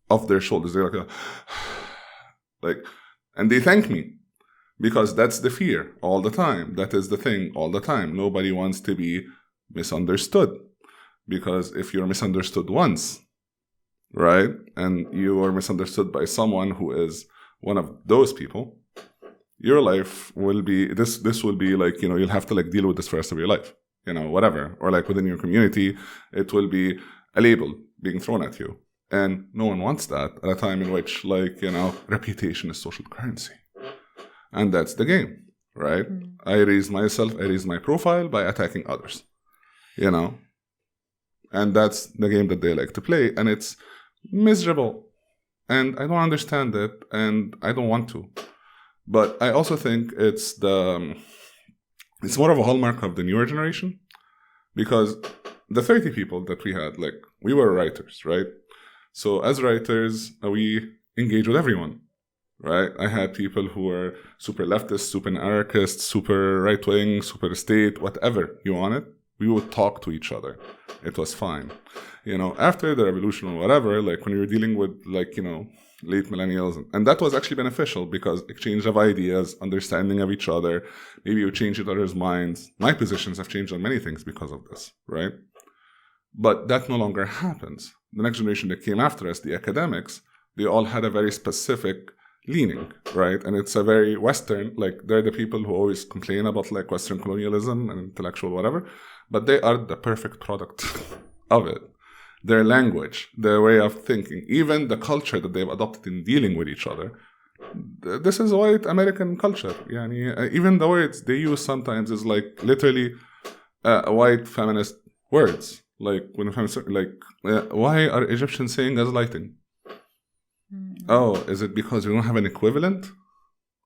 off their shoulders. They're like, and they thank me because that's the fear all the time. That is the thing all the time. Nobody wants to be misunderstood, because if you're misunderstood once, right, and you are misunderstood by someone who is one of those people, your life will be, this will be like, you'll have to like deal with this for the rest of your life, whatever. Or like within your community, it will be a label being thrown at you. And no one wants that at a time in which like, reputation is social currency. And that's the game, right? I raise my profile by attacking others, And that's the game that they like to play. And it's miserable. And I don't understand it. And I don't want to. But I also think it's more of a hallmark of the newer generation, because the 30 people that we had, like, we were writers, right? So as writers, we engage with everyone, right? I had people who were super leftist, super anarchist, super right-wing, super state, whatever you wanted. We would talk to each other. It was fine. After the revolution or whatever, like when you were dealing with like, late millennials, and that was actually beneficial because exchange of ideas, understanding of each other, maybe you change each other's minds. My positions have changed on many things because of this, right? But that no longer happens. The next generation that came after us, the academics, they all had a very specific leaning, right? And it's a very Western, like they're the people who always complain about like Western colonialism and intellectual whatever, but they are the perfect product of it. Their language, their way of thinking, even the culture that they've adopted in dealing with each other. This is white American culture. Even the words they use sometimes is like literally white feminist words. Like when why are Egyptians saying gaslighting? Oh, is it because we don't have an equivalent?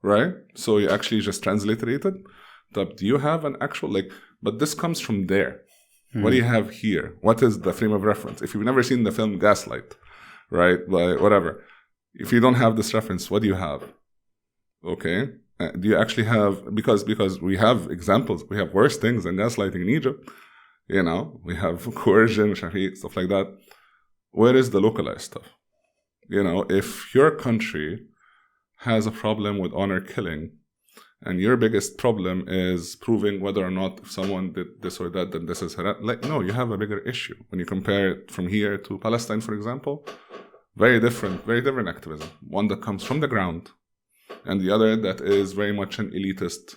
Right? So you actually just transliterated. Do you have an actual but this comes from there. What do you have here? What is the frame of reference? If you've never seen the film Gaslight, right? Whatever. If you don't have this reference, what do you have? Okay. Do you actually have, because we have examples, we have worse things than gaslighting in Egypt. We have coercion, stuff like that. Where is the localized stuff? If your country has a problem with honor killing, and your biggest problem is proving whether or not if someone did this or that, then this is no, you have a bigger issue. When you compare it from here to Palestine, for example, very different activism. One that comes from the ground, and the other that is very much an elitist,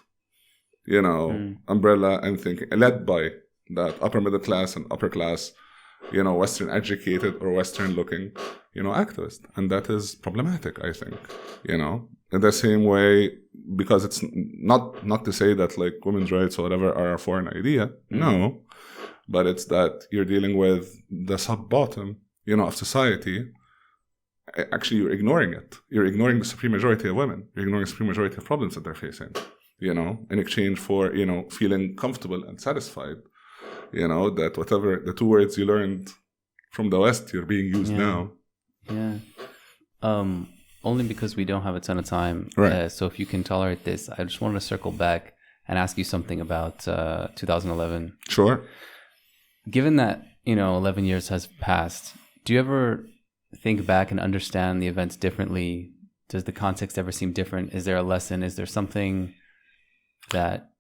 umbrella and thinking, led by that upper middle class and upper class, Western educated or Western looking, activist. And that is problematic, I think, in the same way, because it's not to say that like women's rights or whatever are a foreign idea. No, but it's that you're dealing with the sub-bottom, of society. Actually, you're ignoring it. You're ignoring the supreme majority of women. You're ignoring the supreme majority of problems that they're facing, in exchange for, feeling comfortable and satisfied, that whatever the two words you learned from the West, you're being used now. Yeah. Only because we don't have a ton of time. Right. So if you can tolerate this, I just wanted to circle back and ask you something about 2011. Sure. Given that, 11 years has passed, do you ever think back and understand the events differently? Does the context ever seem different? Is there a lesson? Is there something that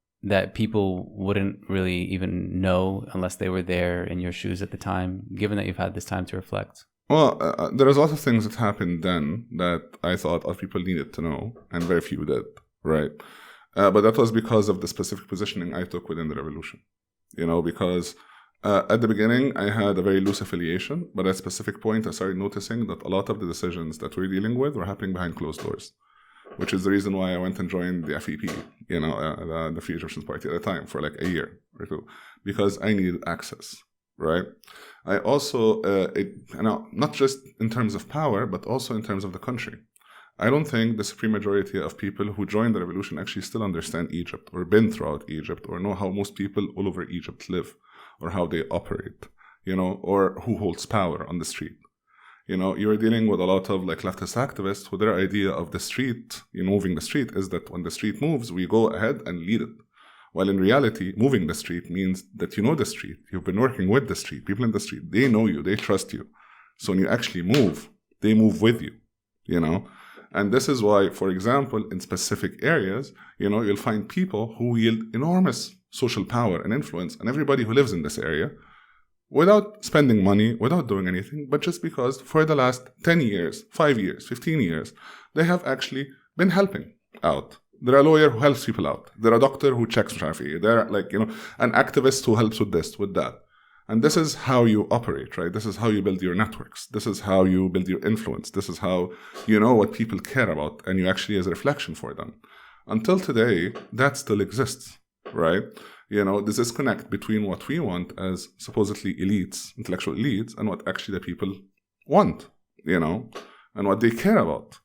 people wouldn't really even know unless they were there in your shoes at the time, given that you've had this time to reflect? Well, there was a lot of things that happened then that I thought other people needed to know, and very few did, right? But that was because of the specific positioning I took within the revolution. Because at the beginning, I had a very loose affiliation, but at a specific point, I started noticing that a lot of the decisions that we're dealing with were happening behind closed doors, which is the reason why I went and joined the FEP, the Free Egyptians Party at the time, for like a year or two, because I needed access, right? I also, not just in terms of power, but also in terms of the country. I don't think the supreme majority of people who joined the revolution actually still understand Egypt or been throughout Egypt or know how most people all over Egypt live or how they operate, or who holds power on the street. You're dealing with a lot of like leftist activists who their idea of the street, moving the street, is that when the street moves, we go ahead and lead it. While in reality, moving the street means that you know the street, you've been working with the street, people in the street, they know you, they trust you. So when you actually move, they move with you, And this is why, for example, in specific areas, you'll find people who wield enormous social power and influence on everybody who lives in this area without spending money, without doing anything, but just because for the last 10 years, 5 years, 15 years, they have actually been helping out. They're a lawyer who helps people out. They're a doctor who checks Shafi. They're an activist who helps with this, with that. And this is how you operate, right? This is how you build your networks. This is how you build your influence. This is how you know what people care about and you actually as a reflection for them. Until today, that still exists, right? This disconnect between what we want as supposedly elites, intellectual elites, and what actually the people want, and what they care about.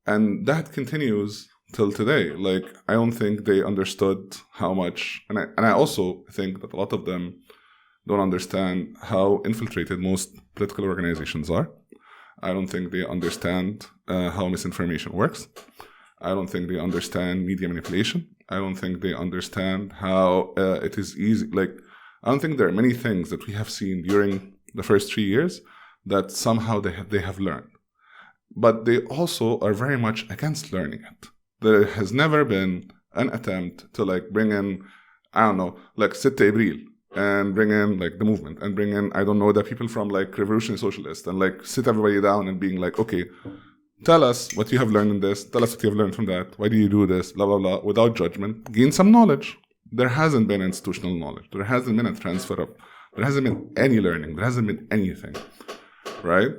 And that continues till today. Like, I don't think they understood how much, and I also think that a lot of them don't understand how infiltrated most political organizations are. I don't think they understand how misinformation works. I don't think they understand media manipulation. I don't think they understand how it is easy. Like, I don't think there are many things that we have seen during the first 3 years that somehow they have learned. But they also are very much against learning it. There has never been an attempt to bring in, Sitte Ibril and bring in the movement and bring in, the people from revolutionary socialists and sit everybody down and being okay, tell us what you have learned in this, tell us what you have learned from that, why do you do this, blah, blah, blah, without judgment, gain some knowledge. There hasn't been institutional knowledge. There hasn't been a transfer of, there hasn't been any learning. There hasn't been anything, right?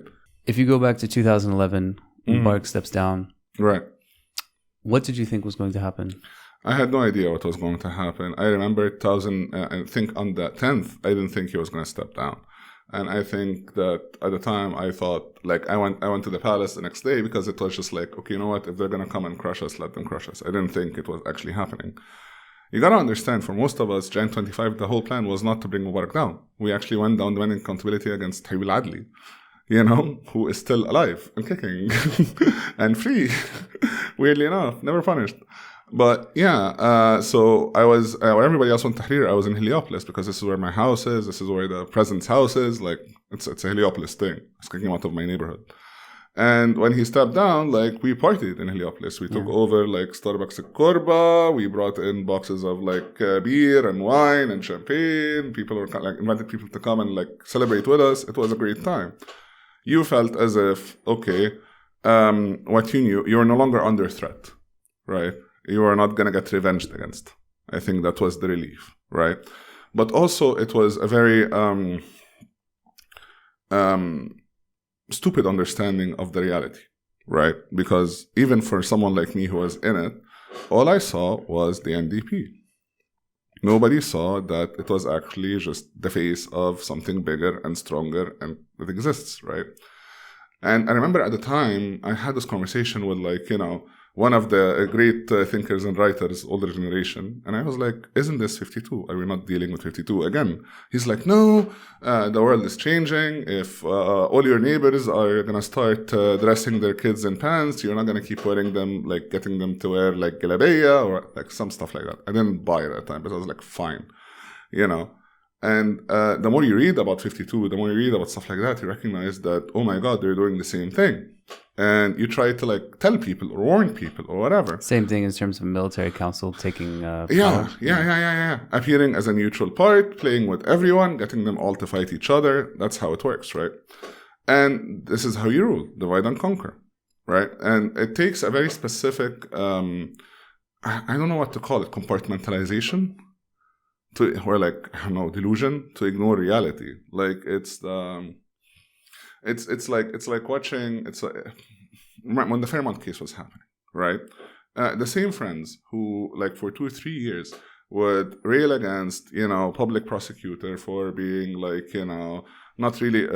If you go back to 2011, Mubarak steps down. Right. What did you think was going to happen? I had no idea what was going to happen. I remember I think on the 10th, I didn't think he was going to step down. And I think that at the time I thought, I went to the palace the next day because it was just okay, you know what? If they're going to come and crush us, let them crush us. I didn't think it was actually happening. You got to understand, for most of us, Jan 25, the whole plan was not to bring Mubarak down. We actually went down demanding accountability against Habil Adli, who is still alive and kicking and free, weirdly enough, never punished. But yeah, so I was, everybody else went to Tahrir, I was in Heliopolis because this is where my house is, this is where the president's house is, it's a Heliopolis thing. It's kicking out of my neighborhood. And when he stepped down, we partied in Heliopolis. We took over Starbucks Korba. We brought in boxes of beer and wine and champagne. People were invited people to come and celebrate with us. It was a great time. You felt as if, okay, what you knew, you were no longer under threat, right? You were not going to get revenged against. I think that was the relief, right? But also it was a very stupid understanding of the reality, right? Because even for someone like me who was in it, all I saw was the NDP. Nobody saw that it was actually just the face of something bigger and stronger and that exists, right? And I remember at the time, I had this conversation with one of the great thinkers and writers, older generation. And I was like, isn't this 52? Are we not dealing with 52 again? He's like, no, the world is changing. If all your neighbors are going to start dressing their kids in pants, you're not going to keep wearing them, like getting them to wear like galabeya or like some stuff like that. I didn't buy it at that time, but I was like, fine, you know. And the more you read about 52, the more you read about stuff like that, you recognize that, oh my God, they're doing the same thing. And you try to like tell people or warn people or whatever. Same thing in terms of military council taking power. Yeah. Appearing as a neutral part, playing with everyone, getting them all to fight each other. That's how it works, right? And this is how you rule, divide and conquer, right? And it takes a very specific, I don't know what to call it, compartmentalization, or like, I don't know, delusion, to ignore reality. Like it's like watching, when the Fairmont case was happening, right? The same friends who, like, for 2 or 3 years would rail against, public prosecutor for being, like, not really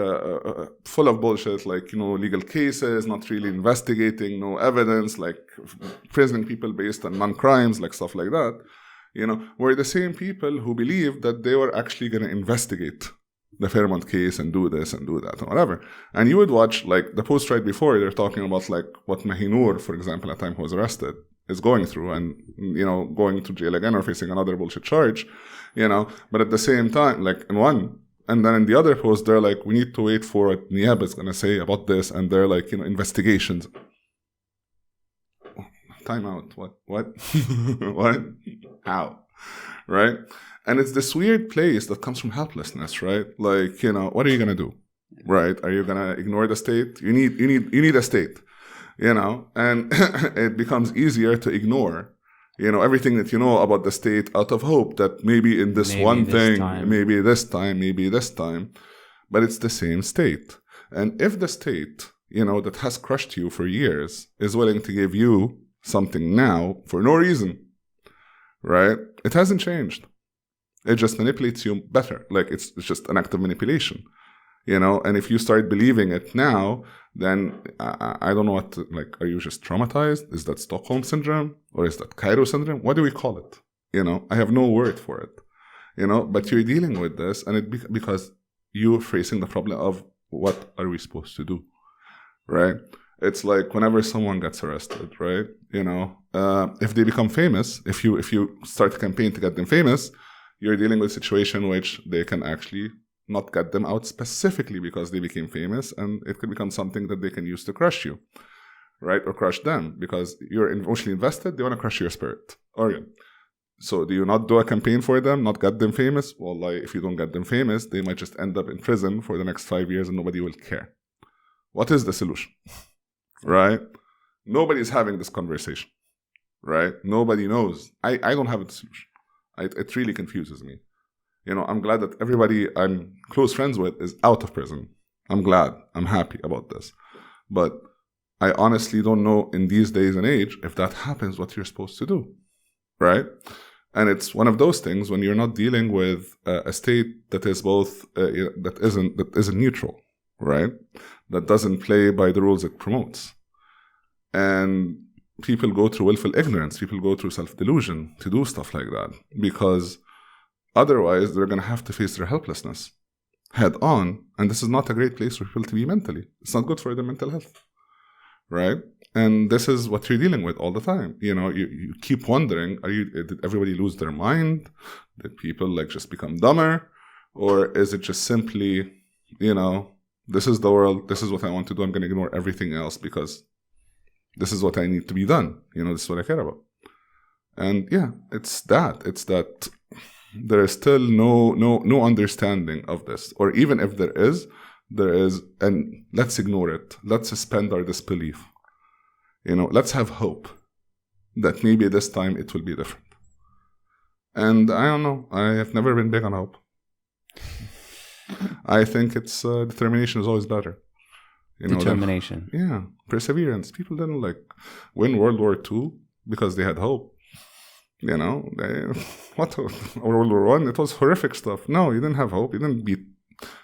full of bullshit, like, legal cases, not really investigating, no evidence, like prisoning people based on non-crimes, like stuff like that, were the same people who believed that they were actually going to investigate the Fairmont case and do this and do that and whatever. And you would watch, like, the post right before, they're talking about, like, what Mahinur, for example, at the time who was arrested, is going through and, going to jail again or facing another bullshit charge, But at the same time, like, in one, and then in the other post, they're like, we need to wait for what Niab is going to say about this. And they're like, investigations. Time out. What? What? How? Right? And it's this weird place that comes from helplessness, right? Like, what are you going to do? Right? Are you going to ignore the state? You need a state, and it becomes easier to ignore, everything that you know about the state out of hope that maybe in this one thing, maybe this time, but it's the same state. And if the state, that has crushed you for years is willing to give you something now for no reason, right? It hasn't changed. It just manipulates you better. Like, it's just an act of manipulation, and if you start believing it now, then I don't know what to, like, are you just traumatized? Is that Stockholm syndrome or is that Cairo syndrome? What do we call it? I have no word for it, but you're dealing with this, and because you're facing the problem of what are we supposed to do, right? It's like whenever someone gets arrested, right? If they become famous, if you start a campaign to get them famous, you're dealing with a situation which they can actually not get them out specifically because they became famous, and it could become something that they can use to crush you, right? Or crush them because you're emotionally invested. They want to crush your spirit. So do you not do a campaign for them, not get them famous? Well, like, if you don't get them famous, they might just end up in prison for the next 5 years and nobody will care. What is the solution? Right? Nobody's having this conversation, right? Nobody knows. I don't have a solution. It really confuses me. I'm glad that everybody I'm close friends with is out of prison. I'm glad. I'm happy about this. But I honestly don't know in these days and age if that happens, what you're supposed to do, right? And it's one of those things when you're not dealing with a state that is both that isn't neutral, right? That doesn't play by the rules it promotes. And people go through willful ignorance. People go through self-delusion to do stuff like that because otherwise they're going to have to face their helplessness head on. And this is not a great place for people to be mentally. It's not good for their mental health, right? And this is what you're dealing with all the time. You keep wondering, did everybody lose their mind? Did people just become dumber? Or is it just simply, this is the world, this is what I want to do, I'm going to ignore everything else because this is what I need to be done. This is what I care about. And yeah, it's that there is still no understanding of this. Or even if there is, and let's ignore it. Let's suspend our disbelief. Let's have hope that maybe this time it will be different. And I don't know. I have never been big on hope. I think it's determination is always better. Determination. Perseverance. People didn't win World War II because they had hope. Or World War I, it was horrific stuff. No, you didn't have hope. You didn't beat,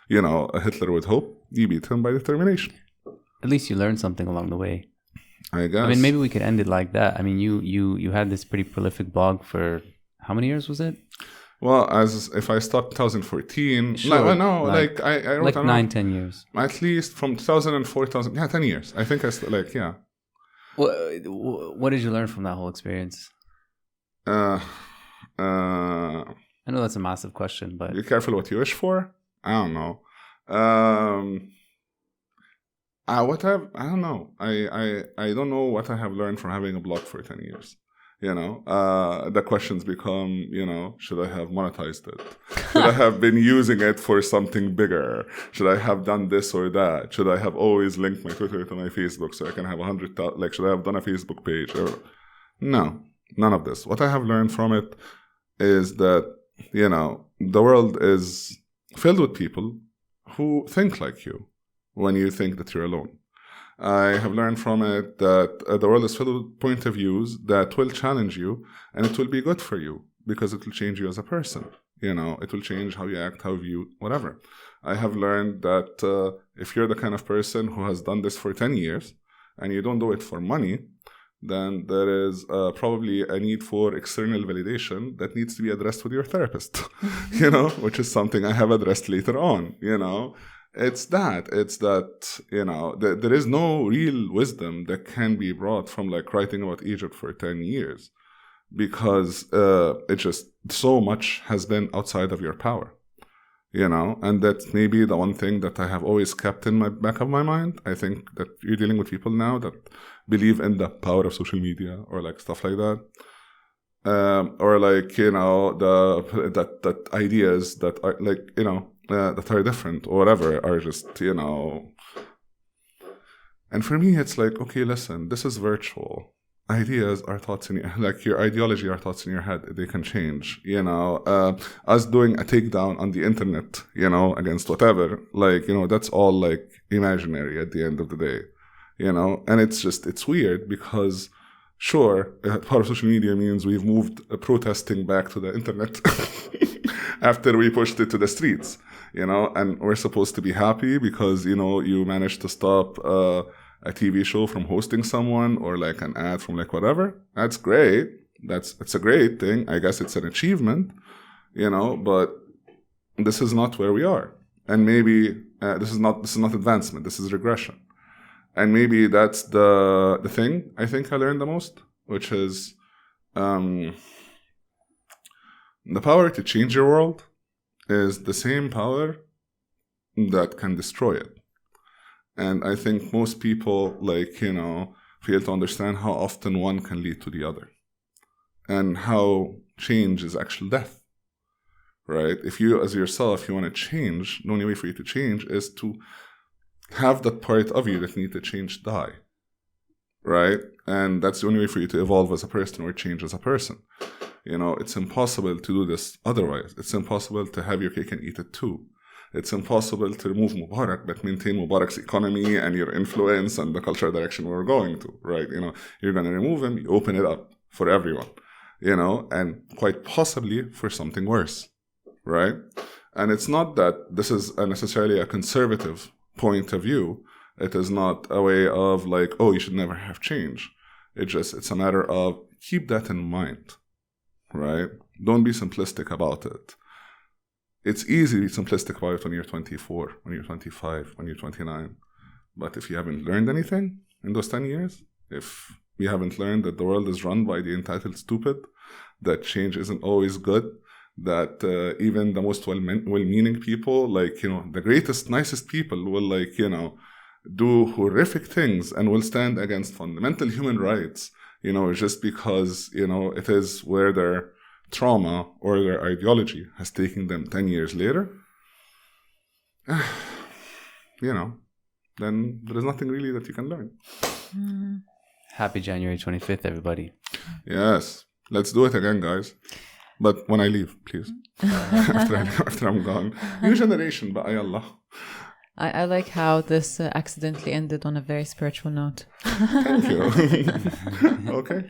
Hitler with hope. You beat him by determination. At least you learned something along the way. I guess. I mean, maybe we could end it like that. I mean, you had this pretty prolific blog for how many years was it? Well, as if I stopped 2014, Sure. no, like I wrote like around 9-10 years. at least from 2004, 10 years. I think yeah. What did you learn from that whole experience? Uh, I know that's a massive question, but be careful what you wish for. I don't know. I don't know. I don't know what I have learned from having a blog for 10 years. The questions become, should I have monetized it? Should I have been using it for something bigger? Should I have done this or that? Should I have always linked my Twitter to my Facebook so I can have 100,000? Like, should I have done a Facebook page? No, none of this. What I have learned from it is that, the world is filled with people who think like you when you think that you're alone. I have learned from it that the world is filled with point of views that will challenge you, and it will be good for you because it will change you as a person. It will change how you act, how you view, whatever. I have learned that if you're the kind of person who has done this for 10 years and you don't do it for money, then there is probably a need for external validation that needs to be addressed with your therapist, which is something I have addressed later on, It's that, there is no real wisdom that can be brought from like writing about Egypt for 10 years because it just so much has been outside of your power, and that's maybe the one thing that I have always kept in my back of my mind. I think that you're dealing with people now that believe in the power of social media or like stuff like that. Or like, that ideas that are like, that are different or whatever are just, and for me, it's like, okay, listen, this is virtual. Ideas are thoughts in your ideology are thoughts in your head. They can change, us doing a takedown on the internet, against whatever, like, that's all like imaginary at the end of the day, and it's weird because sure, part of social media means we've moved protesting back to the internet after we pushed it to the streets, and we're supposed to be happy because, you managed to stop a TV show from hosting someone or like an ad from like whatever. That's great. It's a great thing. I guess it's an achievement, but this is not where we are. And maybe this is not advancement. This is regression. And maybe that's the thing I think I learned the most, which is the power to change your world is the same power that can destroy it. And I think most people, fail to understand how often one can lead to the other and how change is actual death, right? If you, as yourself, you want to change, the only way for you to change is to have that part of you that needs to change die, right? And that's the only way for you to evolve as a person or change as a person. It's impossible to do this otherwise. It's impossible to have your cake and eat it too. It's impossible to remove Mubarak but maintain Mubarak's economy and your influence and the cultural direction we're going to, right? You're going to remove him, you open it up for everyone, and quite possibly for something worse, right? And it's not that this is necessarily a conservative point of view. It is not a way of like, oh, you should never have change. It's a matter of keep that in mind, right? Don't be simplistic about it. It's easy to be simplistic about it when you're 24, when you're 25, when you're 29. But if you haven't learned anything in those 10 years, if you haven't learned that the world is run by the entitled stupid, that change isn't always good, that even the most well-meaning people, the greatest, nicest people will, do horrific things and will stand against fundamental human rights, just because, it is where their trauma or their ideology has taken them 10 years later, then there is nothing really that you can learn. Happy January 25th, everybody. Yes. Let's do it again, guys. But when I leave, please. after I'm gone. New generation, but Allah. I like how this accidentally ended on a very spiritual note. Thank you. Okay.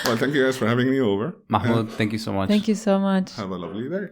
Well, thank you guys for having me over. Mahmoud, thank you so much. Thank you so much. Have a lovely day.